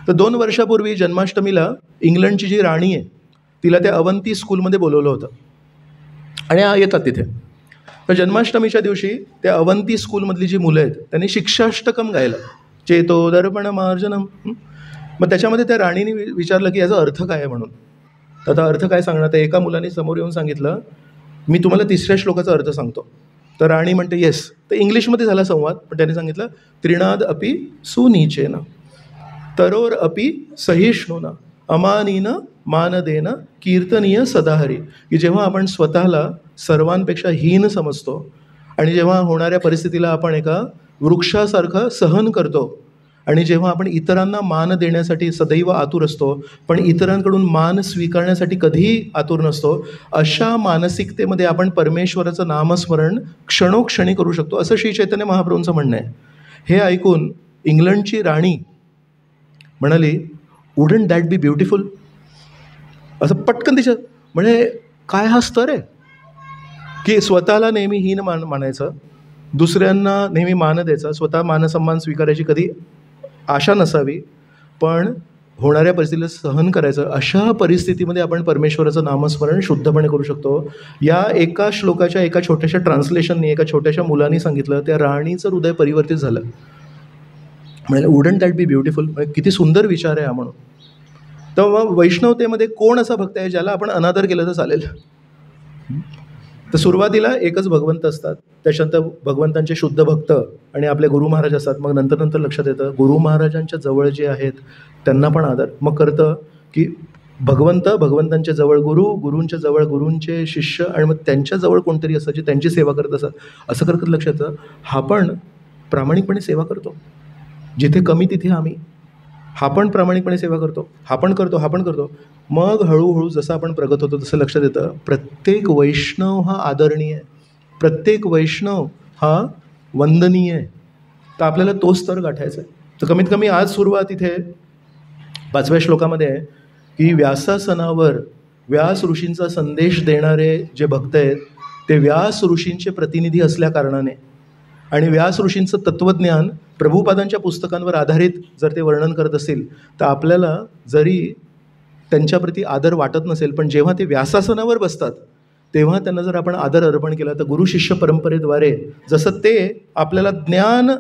तर 2 वर्षापूर्वी जन्माष्टमीला इंग्लंडची जी राणी आहे तिला त्या अवंती स्कूलमध्ये बोलवलं होतं आणि येतात तिथे. तर जन्माष्टमीच्या दिवशी त्या अवंती स्कूलमधली जी मुलं आहेत त्यांनी शिक्षाष्टकम गायलं, चेतो दर्पण मार्जनम. मग त्याच्यामध्ये त्या राणीने विचारलं की याचा अर्थ काय आहे म्हणून. तर आता अर्थ काय सांगणार? तर एका मुलाने समोर येऊन सांगितलं, मी तुम्हाला 3ऱ्या श्लोकाचा अर्थ सांगतो. तर राणी म्हणते येस. तर इंग्लिशमध्ये झाला संवाद, पण त्याने सांगितलं, त्रिनाद अपि सुनीचेन तरोर अपि सहिष्णून अमानीन मानदेन कीर्तनीय सदाहरी. की जेव्हा आपण स्वतःला सर्वांपेक्षा हीन समजतो आणि जेव्हा होणाऱ्या परिस्थितीला आपण एका वृक्षासारखं सहन करतो आणि जेव्हा आपण इतरांना मान देण्यासाठी सदैव आतुर असतो, पण इतरांकडून मान स्वीकारण्यासाठी कधीही आतुर नसतो, अशा मानसिकतेमध्ये आपण परमेश्वराचं नामस्मरण क्षणोक्षणी करू शकतो, असं श्री चैतन्य महाप्रभूंचं म्हणणं आहे. हे ऐकून इंग्लंडची राणी म्हणाली, वुडंट दॅट बी ब्युटिफुल. असं पटकन तिच्या म्हणजे काय हा स्तर आहे की स्वतःला नेहमी हीन मानायचं, दुसऱ्यांना नेहमी मान द्यायचा, स्वतः मानसन्मान स्वीकारायची कधी आशा नसावी, पण होणाऱ्या परिस्थितीला सहन करायचं. अशा परिस्थितीमध्ये आपण परमेश्वराचं नामस्मरण शुद्धपणे करू शकतो. या एका श्लोकाच्या एका छोट्याशा ट्रान्सलेशननी एका छोट्याशा मुलांनी सांगितलं, त्या राणीचं हृदय परिवर्तित झालं. म्हणजे वुडंट दॅट बी ब्युटिफुल, म्हणजे किती सुंदर विचार आहे हा म्हणून. तर मग वैष्णवतेमध्ये कोण असा भक्त आहे ज्याला आपण अनादर केलं तर चालेल? तर सुरुवातीला एकच भगवंत असतात, त्याच्यानंतर भगवंतांचे शुद्ध भक्त आणि आपले गुरु महाराज असतात. मग नंतर नंतर लक्षात येतं गुरु महाराजांच्या जवळ जे आहेत त्यांना पण आदर. मग करतं की भगवंतांच्या जवळ गुरु, गुरूंच्या जवळ गुरूंचे शिष्य, आणि मग त्यांच्याजवळ कोणतरी असतं जे त्यांची सेवा करत असतात. असं करत लक्षात येतं हा पण प्रामाणिकपणे सेवा करतो. जिथे कमी तिथे आम्ही, हा पण प्रामाणिकपणे सेवा करतो, हा पण करतो. मग हळूहळू जसं आपण प्रगत होतो तसं लक्षात येतं प्रत्येक वैष्णव हा आदरणीय आहे, प्रत्येक वैष्णव हा वंदनीय आहे. तर आपल्याला तो स्तर गाठायचा आहे. तर कमीत कमी आज सुरुवात इथे 5व्या श्लोकामध्ये आहे की व्यासासनावर व्यास ऋषींचा संदेश देणारे जे भक्त आहेत ते व्यास ऋषींचे प्रतिनिधी असल्या कारणाने, आणि व्यास ऋषींचं तत्त्वज्ञान प्रभुपादांच्या पुस्तकांवर आधारित जर ते वर्णन करत असेल तर आपल्याला जरी त्यांच्याप्रती आदर वाटत नसेल, पण जेव्हा ते व्यासासनावर बसतात तेव्हा त्यांना जर आपण आदर अर्पण केला तर गुरु शिष्य परंपरेद्वारे जसं ते आपल्याला ज्ञान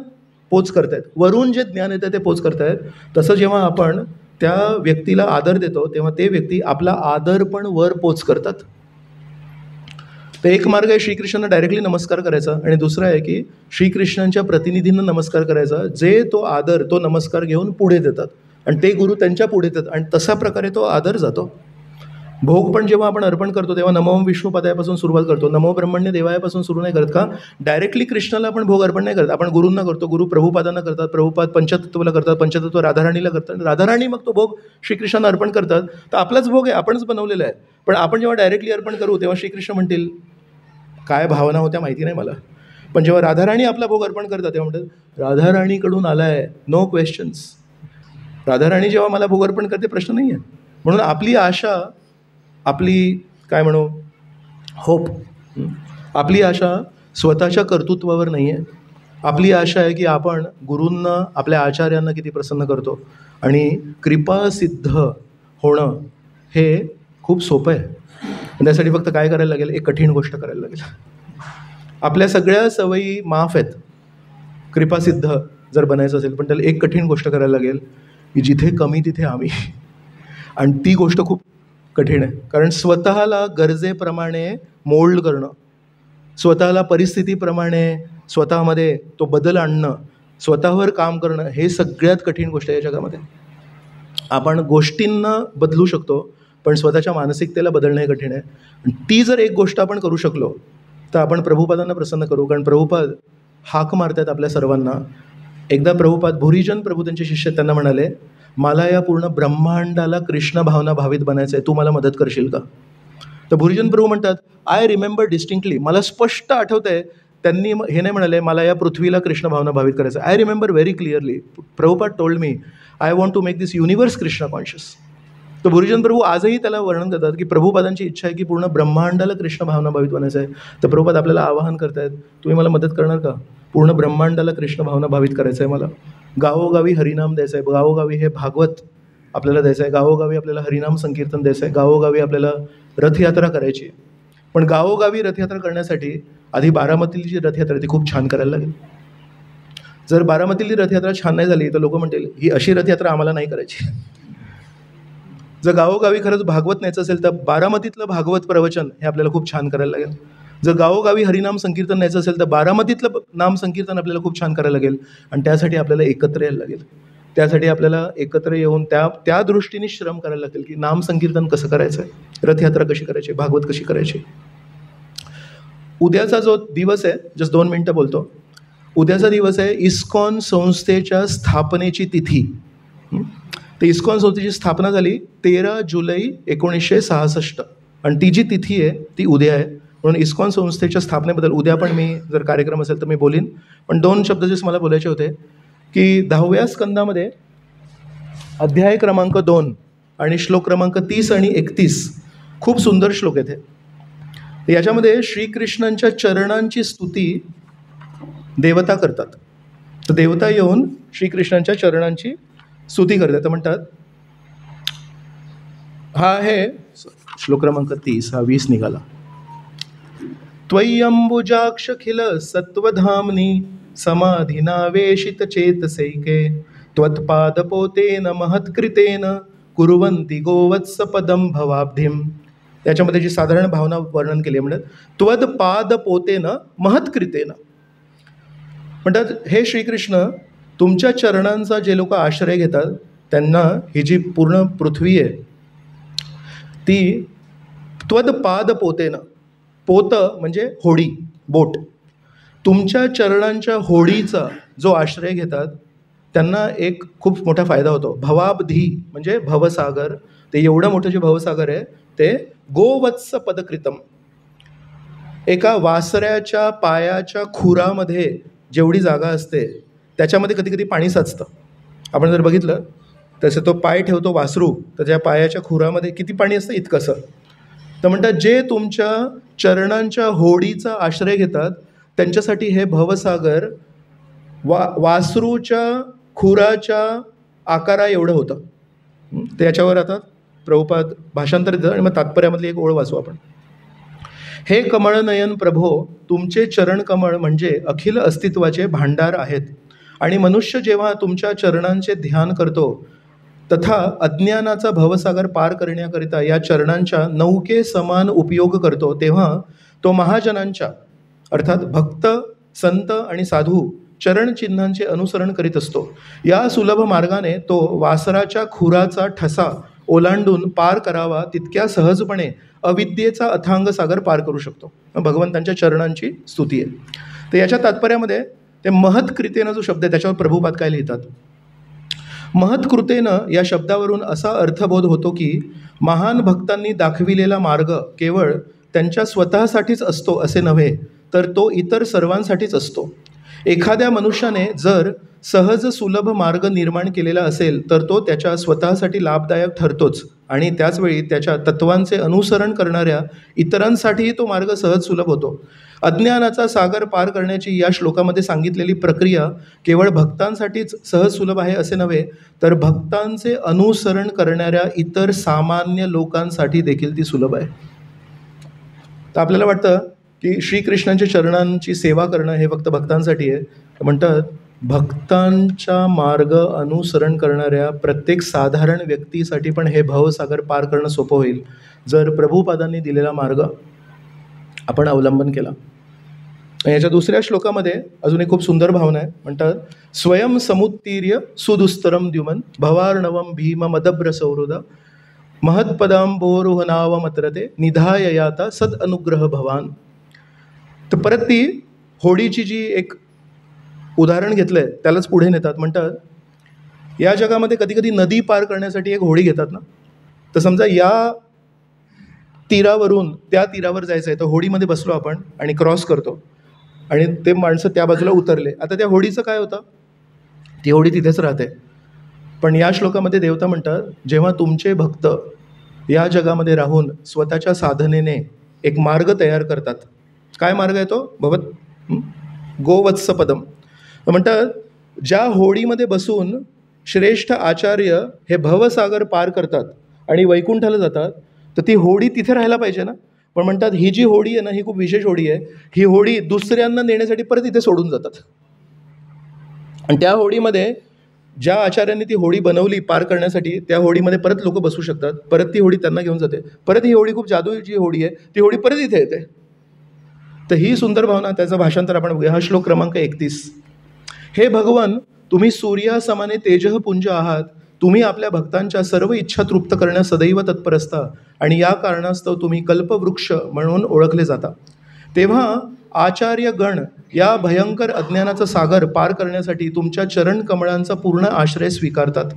पोच करतायत, वरून जे ज्ञान येतं ते पोच करतायत, तसं जेव्हा आपण त्या व्यक्तीला आदर देतो तेव्हा ते व्यक्ती आपला आदर पण वर पोच करतात. तर एक मार्ग आहे श्रीकृष्णांना डायरेक्टली नमस्कार करायचा, आणि दुसरा आहे की श्रीकृष्णांच्या प्रतिनिधींना नमस्कार करायचा, जे तो आदर तो नमस्कार घेऊन पुढे देतात आणि ते गुरु त्यांच्या पुढे देतात, आणि तसा प्रकारे तो आदर जातो. भोग पण जेव्हा आपण अर्पण करतो तेव्हा नमो विष्णुपदायापासून सुरुवात करतो, नमो ब्रह्मण्य देवायापासून सुरू नाही करत. का? डायरेक्टली कृष्णाला आपण भोग अर्पण नाही करत, आपण गुरूंना करतो, गुरु प्रभुपादांना करतात, प्रभुपाद पंचतत्वला करतात, पंचतत्व राधाराणीला करतात, राधाराणी मग तो भोग श्रीकृष्णांना अर्पण करतात. तर आपलाच भोग आहे, आपणच बनवलेला आहे. पण आपण जेव्हा डायरेक्टली अर्पण करू तेव्हा श्रीकृष्ण म्हणतील, काय भावना होत्या माहिती नाही मला, पण जेव्हा राधाराणी आपला भोग अर्पण करतात तेव्हा म्हणतात राधाराणीकडून आला आहे, नो क्वेश्चन्स. राधाराणी जेव्हा मला भोग अर्पण करते प्रश्न नाही आहे. म्हणून आपली आशा, आपली काय म्हणू होप, आपली आशा स्वतःच्या कर्तृत्वावर नाही आहे. आपली आशा आहे की आपण गुरूंना, आपल्या आचार्यांना किती प्रसन्न करतो, आणि कृपा सिद्ध होणं हे खूप सोपं आहे. त्यासाठी फक्त काय करायला लागेल, एक कठीण गोष्ट करायला लागेल. आपल्या सगळ्या सवयी माफ आहेत कृपासिद्ध जर बनायचं असेल, पण त्याला एक कठीण गोष्ट करायला लागेल की जिथे कमी तिथे आम्ही, आणि ती गोष्ट खूप कठीण आहे. कारण स्वतःला गरजेप्रमाणे मोल्ड करणं, स्वतःला परिस्थितीप्रमाणे स्वतःमध्ये तो बदल आणणं, स्वतःवर काम करणं, हे सगळ्यात कठीण गोष्ट आहे या जगामध्ये. आपण गोष्टींना बदलू शकतो, पण स्वतःच्या मानसिकतेला बदलणं हे कठीण आहे. ती जर एक गोष्ट आपण करू शकलो तर आपण प्रभुपादांना प्रसन्न करू. कारण प्रभुपाद हाक मारतात आपल्या सर्वांना. एकदा प्रभुपाद, भुरीजन प्रभू त्यांचे शिष्य, त्यांना म्हणाले, मला या पूर्ण ब्रह्मांडाला कृष्ण भावना भावित बनायचं आहे, तू मला मदत करशील का? तर भुरीजन प्रभू म्हणतात, आय रिमेंबर डिस्टिंक्टली, मला स्पष्ट आठवतं आहे त्यांनी हे नाही म्हणाले मला या पृथ्वीला कृष्ण भावना भावित करायचं. I remember very clearly, Prabhupada told me I want to make this universe Krishna conscious. तर भुरीजन प्रभू आजही त्याला वर्णन करतात की प्रभुपादांची इच्छा आहे की पूर्ण ब्रह्मांडाला कृष्ण भावना भावित बनायचं आहे. तर प्रभुपाद आपल्याला आवाहन करतायत, तुम्ही मला मदत करणार का? पूर्ण ब्रह्मांडाला कृष्ण भावना भावित करायचं आहे मला. गावोगावी हरिनाम द्यायचं आहे, गावोगावी हे भागवत आपल्याला द्यायचं आहे, गावोगावी आपल्याला हरिनाम संकीर्तन द्यायचं आहे, गावोगावी आपल्याला रथयात्रा करायची आहे. पण गावोगावी रथयात्रा करण्यासाठी आधी बारामतीची जी रथयात्रा ती खूप छान करायला लागेल. जर बारामतीतली रथयात्रा छान नाही झाली तर लोक म्हणतील ही अशी रथयात्रा आम्हाला नाही करायची. जर गावोगावी खरंच भागवत न्यायचं असेल तर बारामतीतलं भागवत प्रवचन हे आपल्याला खूप छान करायला लागेल. जर गावोगावी हरिनाम संकीर्तन न्यायचं असेल तर बारामतीतलं नाम संकीर्तन आपल्याला खूप छान करायला लागेल. आणि त्यासाठी आपल्याला एकत्र यायला लागेल. त्यासाठी आपल्याला एकत्र येऊन त्या दृष्टीने श्रम करायला लागेल की नाम संकीर्तन कसं करायचं आहे, रथयात्रा कशी करायची, भागवत कशी करायची. उद्याचा जो दिवस आहे, जस्ट 2 मिनटं बोलतो. उद्याचा दिवस आहे इस्कॉन संस्थेच्या स्थापनेची तिथी. तर इस्कॉन संस्थेची स्थापना झाली 13 जुलै 1966 आणि ती जी तिथी आहे ती उद्या आहे. म्हणून इस्कॉन संस्थेच्या स्थापनेबद्दल उद्या पण मी जर कार्यक्रम असेल तर मी बोलीन. पण 2 शब्द जे मला बोलायचे होते की 10व्या स्कंदामध्ये अध्याय क्रमांक 2 आणि श्लोक क्रमांक 30 आणि 31 खूप सुंदर श्लोक आहेत. याच्यामध्ये श्रीकृष्णांच्या चरणांची स्तुती देवता करतात. तर देवता येऊन श्रीकृष्णांच्या चरणांची स्तुती करतात. तर म्हणतात, हा आहे श्लोक क्रमांक 30, हा 20 निघाला. त्वय्यंबुजाक्षखिल सत्वधामनी समाधिनावेशित चेतसैके त्वत्पादपोतेन महत्कृतेन कुर्वन्ति गोवत्सपदं भवाब्धिम. त्याच्यामध्ये जी साधारण भावना वर्णन केली म्हणतात, त्वत्पादपोतेन महत्कृतेन. म्हणतात, हे श्रीकृष्ण, तुमच्या चरणांचा जे लोक आश्रय घेतात त्यांना ही जी पूर्ण पृथ्वी आहे ती त्वदपादपोतेनं, पोत म्हणजे होडी, बोट, तुमच्या चरणांच्या होडीचा जो आश्रय घेतात त्यांना एक खूप मोठा फायदा होतो. भवाब्धी म्हणजे भवसागर. ते एवढं मोठं जे भवसागर आहे ते गोवत्स पदकृतम, एका वासऱ्याच्या पायाच्या खुरामध्ये जेवढी जागा असते त्याच्यामध्ये कधी कधी पाणी साचतं. आपण जर बघितलं तसं तो पाय ठेवतो वासरू, तर त्या पायाच्या खुरामध्ये किती पाणी असतं इतकंसं. तर म्हणतात, जे तुमच्या चरणांच्या होडीचा आश्रय घेतात त्यांच्यासाठी हे भवसागर वासरूच्या खुराच्या आकारा एवढं होतं. त्याच्यावर आता प्रभुपाद भाषांतर देतात आणि मग तात्पर्यामधली एक ओळ वाचू आपण. हे कमळनयन प्रभो, तुमचे चरण कमळ म्हणजे अखिल अस्तित्वाचे भांडार आहेत आणि मनुष्य जेव्हा तुमच्या चरणांचे ध्यान करतो तथा अज्ञानाचा भवसागर पार करण्याकरिता या चरणांच्या नौके समान उपयोग करतो तेव्हा तो महाजनांच्या अर्थात भक्त, संत आणि साधू चरणचिन्हांचे अनुसरण करीत असतो. या सुलभ मार्गाने तो वासराच्या खुराचा ठसा ओलांडून पार करावा तितक्या सहजपणे अविद्येचा अथांग सागर पार करू शकतो. भगवंतांच्या चरणांची स्तुती आहे. तर याच्या तात्पर्यामध्ये ते महत्कृतेनं जो शब्द आहे त्याच्यावर प्रभुपाद काय लिहितात, महत्कृतेनं या शब्दावरून असा अर्थबोध होतो की महान भक्तांनी दाखविलेला मार्ग केवळ त्यांच्या स्वतःसाठीच असतो असे नव्हे, तर तो इतर सर्वांसाठीच असतो. एखाद्या मनुष्याने जर सहज सुलभ मार्ग निर्माण केलेला असेल तर तो त्याच्या स्वतःसाठी लाभदायक ठरतोच आणि त्याचवेळी त्याच्या तत्वांचे अनुसरण करणाऱ्या इतरांसाठीही तो मार्ग सहज सुलभ होतो. अज्ञानाचा सागर पार करण्याची या श्लोकामध्ये सांगितलेली प्रक्रिया केवळ भक्तांसाठीच सहज सुलभ आहे असे नव्हे, तर भक्तांचे अनुसरण करणाऱ्या इतर सामान्य लोकांसाठी देखील ती सुलभ आहे. तर आपल्याला वाटतं की श्रीकृष्णांच्या चरणांची सेवा करणं हे फक्त भक्तांसाठी आहे. म्हणतात, भक्तांचा मार्ग अनुसरण करणाऱ्या प्रत्येक साधारण व्यक्तीसाठी पण हे भवसागर पार करणं सोपं होईल जर प्रभुपादांनी दिलेला मार्ग आपण अवलंबन केला. याच्या दुसऱ्या श्लोकामध्ये अजून एक खूप सुंदर भावना आहे. म्हणतात, स्वयं समुत्तीर्य सुदुस्तरम द्युमन भवार्णवम भीम मदभ्र सौहृद महत्पदांबोरुहनाव मत्रते निधाय याता सद अनुग्रह भवान. तर परत ती होडीची जी एक उदाहरण घेतलं आहे त्यालाच पुढे नेतात. म्हणतात, या जगामध्ये कधी कधी नदी पार करण्यासाठी एक होडी घेतात ना. तर समजा या तीरावरून त्या तीरावर जायचं आहे तर होडीमध्ये बसलो आपण आणि क्रॉस करतो आणि ते माणसं त्या बाजूला उतरले. आता त्या होडीचं काय होतं, ती होडी तिथेच राहते. पण या श्लोकामध्ये देवता म्हणतात, जेव्हा तुमचे भक्त या जगामध्ये राहून स्वतःच्या साधनेने एक मार्ग तयार करतात. काय मार्ग आहे तो? भगवत गोवत्सपदम. म्हणतात, ज्या होडीमध्ये बसून श्रेष्ठ आचार्य हे भवसागर पार करतात आणि वैकुंठाला जातात तर ती होडी तिथे राहायला पाहिजे ना. पण म्हणतात, ही जी होडी आहे ना ही खूप विशेष होडी आहे. ही होडी दुसऱ्यांना नेण्यासाठी परत इथे सोडून जातात आणि त्या होडीमध्ये ज्या आचार्यांनी ती होडी बनवली पार करण्यासाठी त्या होडीमध्ये परत लोक बसू शकतात. परत ती होडी त्यांना घेऊन जाते. परत ही होडी खूप जादूची होडी आहे, ती होडी परत इथे येते. तर ही सुंदर भावना, त्याचं भाषांतर आपण बघूया. हा श्लोक क्रमांक 31. हे भगवान, तुम्ही सूर्यासमाने तेजःपुंज आहात. तुम्ही आपल्या भक्तांच्या सर्व इच्छा तृप्त करण्यास सदैव तत्पर असता आणि या कारणास्तव तुम्ही कल्पवृक्ष म्हणून ओळखले जाता. तेव्हा आचार्यगण या भयंकर अज्ञानाचा सागर पार करण्यासाठी तुमच्या चरण कमळांचा पूर्ण आश्रय स्वीकारतात,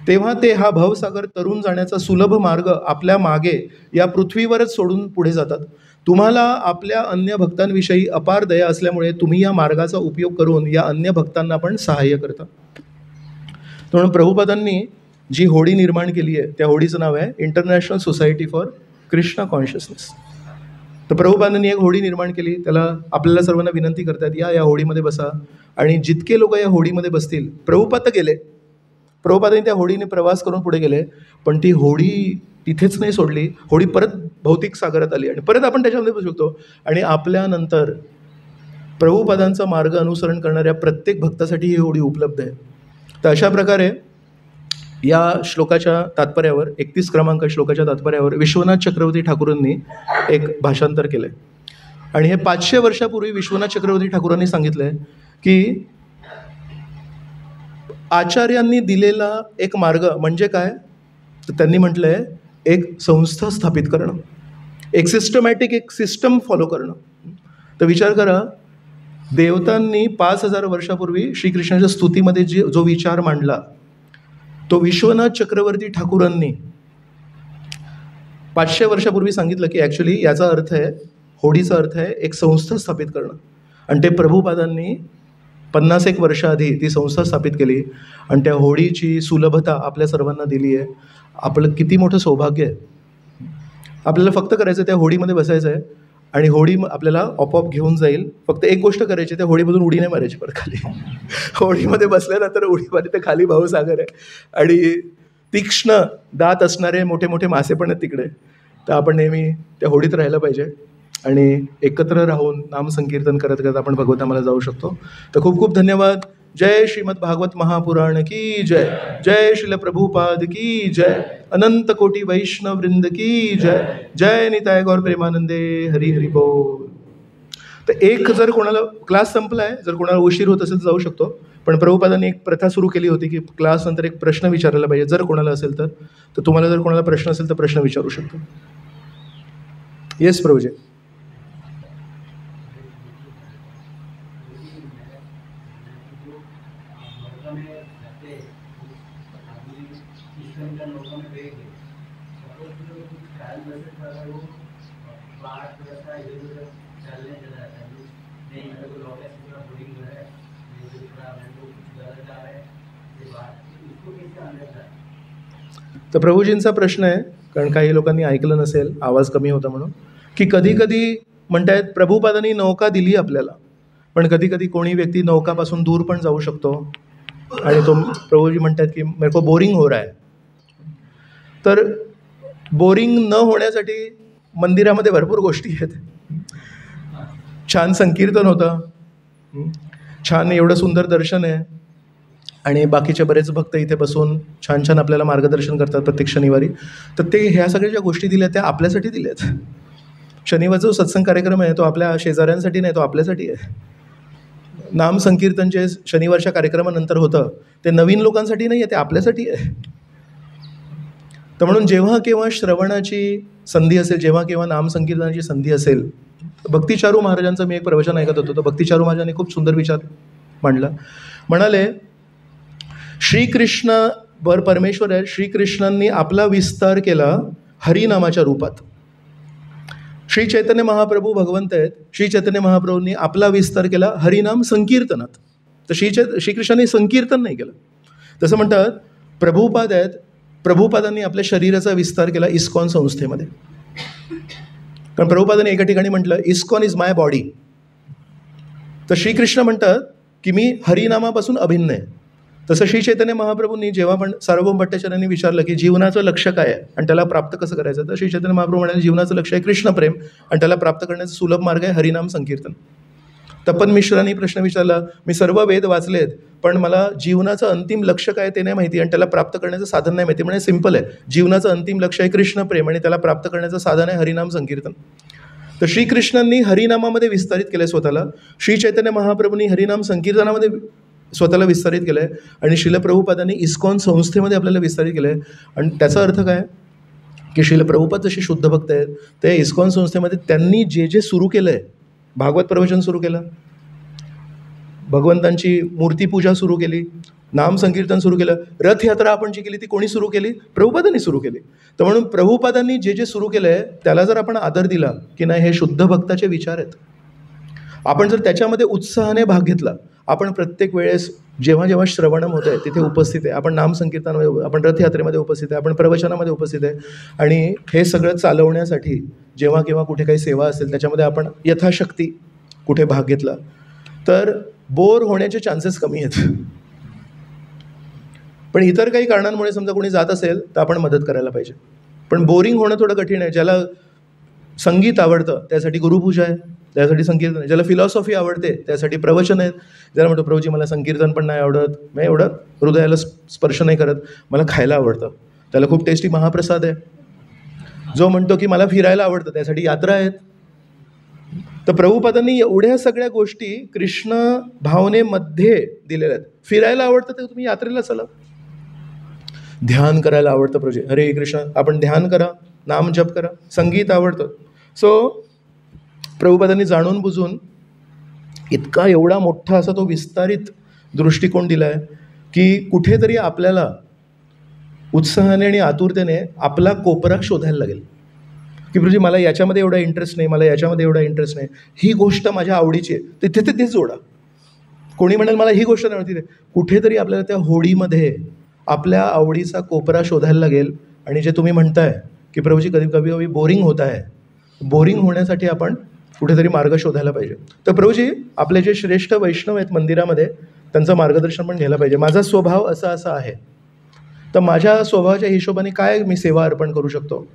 तेव्हा ते हा भवसागर तरून जाण्याचा सुलभ मार्ग आपल्या मागे या पृथ्वीवरच सोडून पुढे जातात. तुम्हाला आपल्या अन्य भक्तांविषयी अपार दया असल्यामुळे तुम्ही या मार्गाचा उपयोग करून या अन्य भक्तांना पण सहाय्य करता. म्हणून प्रभुपादांनी जी होडी निर्माण केली आहे त्या होडीचं नाव आहे international society for Krishna consciousness. तर प्रभुपादांनी एक होडी निर्माण केली, त्याला आपल्याला सर्वांना विनंती करतात या होडीमध्ये बसा, आणि जितके लोक या होडीमध्ये बसतील, प्रभुपाद गेले, प्रभुपादांनी त्या होडीने प्रवास करून पुढे गेले, पण ती होडी तिथेच नाही सोडली, होडी परत भौतिक सागरात आली आणि परत आपण त्याच्यामध्ये बसू शकतो. आणि आपल्यानंतर प्रभुपादांचा मार्ग अनुसरण करणाऱ्या प्रत्येक भक्तासाठी ही होडी उपलब्ध आहे. तर अशा प्रकारे या श्लोकाच्या तात्पर्यावर 31 क्रमांक श्लोकाच्या तात्पर्यावर विश्वनाथ चक्रवर्ती ठाकूरांनी एक भाषांतर केलं आहे. आणि हे 500 वर्षापूर्वी विश्वनाथ चक्रवर्ती ठाकूरांनी सांगितलं आहे की आचार्यांनी दिलेला एक मार्ग म्हणजे काय, तर त्यांनी म्हटलं आहे एक संस्था स्थापित करणं, एक सिस्टमॅटिक एक सिस्टम फॉलो करणं. तर विचार करा, देवतांनी 5000 वर्षापूर्वी श्रीकृष्णाच्या स्तुतीमध्ये जो विचार मांडला तो विश्वनाथ चक्रवर्ती ठाकूरांनी 500 वर्षापूर्वी सांगितलं की ॲक्च्युली याचा अर्थ आहे, होडीचा अर्थ आहे एक संस्था स्थापित करणं. आणि ते प्रभुपादांनी 51 वर्षाआधी ती संस्था स्थापित केली आणि त्या होडीची सुलभता आपल्या सर्वांना दिली आहे. आपलं किती मोठं सौभाग्य आहे. आपल्याला फक्त करायचं त्या होडीमध्ये बसायचं आहे आणि होडी आपल्याला आपोआप घेऊन जाईल. फक्त एक गोष्ट करायची, त्या होडीमधून उडी नाही मारायची परत खाली. होडीमध्ये बसल्यानंतर उडी मारी, तर खाली भावसागर आहे आणि तीक्ष्ण दात असणारे मोठे मोठे मासे पण आहेत तिकडे. तर आपण नेहमी त्या होडीत राहायला पाहिजे आणि एकत्र राहून नामसंकीर्तन करत करत आपण भगवंताला जाऊ शकतो. तर खूप खूप धन्यवाद. जय श्रीमद भागवत महापुराण की जय. जय श्रील प्रभुपाद की जय. अनंत कोटी वैष्णव वृंद की जय. जय निताय गौर प्रेमानंदे. हरी हरी बोल. तर एक जर कोणाला क्लास संपला आहे, जर कोणाला उशीर होत असेल तर जाऊ शकतो, पण प्रभुपादांनी एक प्रथा सुरू केली होती की क्लास नंतर एक प्रश्न विचारायला पाहिजे. जर कोणाला असेल तर तुम्हाला जर कोणाला प्रश्न असेल तर प्रश्न विचारू शकतो. येस प्रभुजी. तर प्रभूजींचा प्रश्न आहे, कारण काही लोकांनी ऐकलं नसेल, आवाज कमी होता म्हणून, की कधी कधी म्हणतायत प्रभुपादांनी नौका दिली आपल्याला, पण कधी कधी कोणी व्यक्ती नौकापासून दूर पण जाऊ शकतो आणि तो प्रभूजी म्हणतात की मेरे को बोरिंग हो रहा है. तर बोरिंग न होण्यासाठी मंदिरामध्ये भरपूर गोष्टी आहेत. छान संकीर्तन होतं, छान एवढं सुंदर दर्शन आहे आणि बाकीचे बरेच भक्त इथे बसून छान छान आपल्याला मार्गदर्शन करतात प्रत्येक शनिवारी. तर ते ह्या सगळ्या ज्या गोष्टी दिल्या त्या आपल्यासाठी दिल्यात. शनिवारचा जो सत्संग कार्यक्रम आहे तो आपल्या शेजाऱ्यांसाठी नाही, तो आपल्यासाठी आहे. नाम संकीर्तन जे शनिवारच्या कार्यक्रमानंतर होतं ते नवीन लोकांसाठी नाही आहे, ते आपल्यासाठी आहे. तर म्हणून जेव्हा केव्हा श्रवणाची संधी असेल, जेव्हा केव्हा नामसंकीर्तनाची संधी असेल, भक्तिचारू महाराजांचं मी एक प्रवचन ऐकत होतो. तर भक्तिचारू महाराजांनी खूप सुंदर विचार मांडला. म्हणाले श्रीकृष्ण वर परमेश्वर आहे, श्रीकृष्णांनी आपला विस्तार केला हरिनामाच्या रूपात. श्री चैतन्य महाप्रभू भगवंत आहेत, श्री चैतन्य महाप्रभूंनी आपला विस्तार केला हरिनाम संकीर्तनात. तर श्रीकृष्णांनी संकीर्तन नाही केलं. तसं म्हणतात प्रभुपाद आहेत, प्रभुपादांनी आपल्या शरीराचा विस्तार केला इस्कॉन संस्थेमध्ये. कारण प्रभुपादांनी एका ठिकाणी म्हटलं इस्कॉन इज माय बॉडी. तर श्रीकृष्ण म्हणतात की मी हरिनामापासून अभिन्न आहे. तसं श्री चैतन्य महाप्रभूंनी जेव्हा पण सार्वभौम भट्टाचार्यांनी विचारलं की जीवनाचं लक्ष्य काय आहे आणि त्याला प्राप्त कसं करायचं, तर श्री चैतन्य महाप्रभू म्हणाले जीवनाचं लक्ष आहे कृष्णप्रेम आणि त्याला प्राप्त करण्याचा सुलभ मार्ग आहे हरिनाम संकीर्तन. तपन मिश्रांनी प्रश्न विचारला, मी सर्व वेद वाचलेत पण मला जीवनाचं अंतिम लक्ष्य काय ते नाही माहिती आणि त्याला प्राप्त करण्याचं साधन नाही माहिती. म्हणजे सिंपल आहे, जीवनाचं अंतिम लक्ष आहे कृष्णप्रेम आणि त्याला प्राप्त करण्याचं साधन आहे हरिनाम संकीर्तन. तर श्रीकृष्णांनी हरिनामामध्ये विस्तारित केलं स्वतःला, श्री चैतन्य महाप्रभूंनी हरिनाम संकीर्तनामध्ये स्वतःला विस्तारित केलं आहे आणि श्रील प्रभुपादांनी इस्कॉन संस्थेमध्ये आपल्याला विस्तारित केलं आहे. आणि त्याचा अर्थ काय की श्रील प्रभुपाद जसे शुद्ध भक्त आहेत ते इस्कॉन संस्थेमध्ये त्यांनी जे जे सुरू केलं आहे भागवत प्रवचन सुरू केलं, भगवंतांची मूर्तीपूजा सुरू केली, नाम संकीर्तन सुरू केलं. रथयात्रा आपण जी केली ती कोणी सुरू केली? प्रभुपादांनी सुरू केली. तर म्हणून प्रभुपादांनी जे जे सुरू केलं आहे त्याला जर आपण आदर दिला की नाही हे शुद्ध भक्ताचे विचार आहेत, आपण जर त्याच्यामध्ये उत्साहाने भाग घेतला, आपण प्रत्येक वेळेस जेव्हा जेव्हा श्रवणम होत आहे तिथे उपस्थित आहे, आपण नाम संकीर्तनामध्ये, आपण रथयात्रेमध्ये उपस्थित आहे, आपण प्रवचनामध्ये उपस्थित आहे, आणि हे सगळं चालवण्यासाठी जेव्हा केव्हा कुठे काही सेवा असेल त्याच्यामध्ये आपण यथाशक्ती कुठे भाग घेतला तर बोर होण्याचे चान्सेस कमी आहेत. पण इतर काही कारणांमुळे समजा कोणी जात असेल तर आपण मदत करायला पाहिजे. पण बोरिंग होणं थोडं कठीण आहे. ज्याला संगीत आवडतं त्यासाठी गुरुपूजा आहे, त्यासाठी संकीर्तन आहे. ज्याला फिलॉसॉफी आवडते त्यासाठी प्रवचन आहेत. ज्याला म्हणतो प्रभूजी मला संकीर्तन पण नाही आवडत, मी एवढं हृदयाला स्पर्श नाही करत, मला खायला आवडतं, त्याला खूप टेस्टी महाप्रसाद आहे. जो म्हणतो की मला फिरायला आवडतं त्यासाठी यात्रा आहेत. तर प्रभुपादांनी एवढ्या सगळ्या गोष्टी कृष्ण भावनेमध्ये दिलेल्या आहेत. फिरायला आवडतं तर तुम्ही यात्रेला चला. ध्यान करायला आवडतं प्रभूजी, हरे कृष्ण, आपण ध्यान करा, नाम जप करा. संगीत आवडतं. सो प्रभुपादांनी जाणून बुजून इतका एवढा मोठा असा तो विस्तारित दृष्टिकोन दिला आहे की कुठेतरी आपल्याला उत्साहाने आणि आतुरतेने आपला कोपरा शोधायला लागेल की प्रभूजी मला याच्यामध्ये एवढा इंटरेस्ट नाही, मला याच्यामध्ये एवढा इंटरेस्ट नाही, ही गोष्ट माझ्या आवडीची आहे, तिथे तिथे जोडा. कोणी म्हणेल मला ही गोष्ट नाही आवडती, कुठेतरी आपल्याला त्या होडीमध्ये आपल्या आवडीचा कोपरा शोधायला लागेल. आणि जे तुम्ही म्हणताय की प्रभूजी कधी कधी बोरिंग होत आहे, बोरिंग होण्यासाठी आपण कुठेतरी मार्ग शोधायला पाहिजे. तर प्रभूजी आपले जे श्रेष्ठ वैष्णव आहेत मंदिरामध्ये त्यांचं मार्गदर्शन पण घ्यायला पाहिजे. माझा स्वभाव असा आहे, तर माझ्या स्वभावाच्या हिशोबाने काय मी सेवा अर्पण करू शकतो.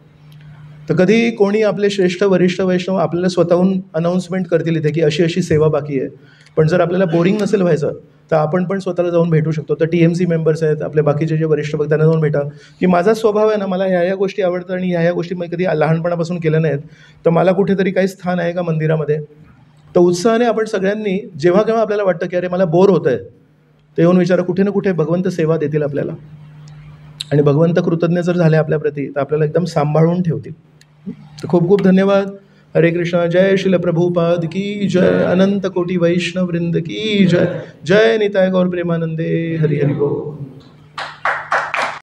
तर कधी कोणी आपले श्रेष्ठ वरिष्ठ वैष्णव आपल्याला स्वतःहून अनाऊन्समेंट करतील इथे की अशी अशी सेवा बाकी आहे. पण जर आपल्याला बोरिंग नसेल व्हायचं तर आपण पण स्वतःला जाऊन भेटू शकतो. तर TMC मेंबर्स आहेत, आपले बाकीचे जे वरिष्ठ भक्त त्यांना जाऊन भेटा की माझा स्वभाव आहे ना, मला ह्या गोष्टी आवडतात आणि ह्या गोष्टी मी कधी लहानपणापासून केल्या नाहीत, तर मला कुठेतरी काही स्थान आहे का मंदिरामध्ये. तर उत्साहाने आपण सगळ्यांनी जेव्हा केव्हा आपल्याला वाटतं की अरे मला बोर होतं आहे, ते येऊन विचारा, कुठे ना कुठे भगवंत सेवा देतील आपल्याला. आणि भगवंत कृतज्ञ जर झाले आपल्याप्रती तर आपल्याला एकदम सांभाळून ठेवतील. तर खूप खूप धन्यवाद. हरे कृष्ण. जय श्रील प्रभुपाद की जय. अनंत कोटी वैष्णव वृंद की जय. जय निताय गौर प्रेमानंदे. हरि हरि बोल.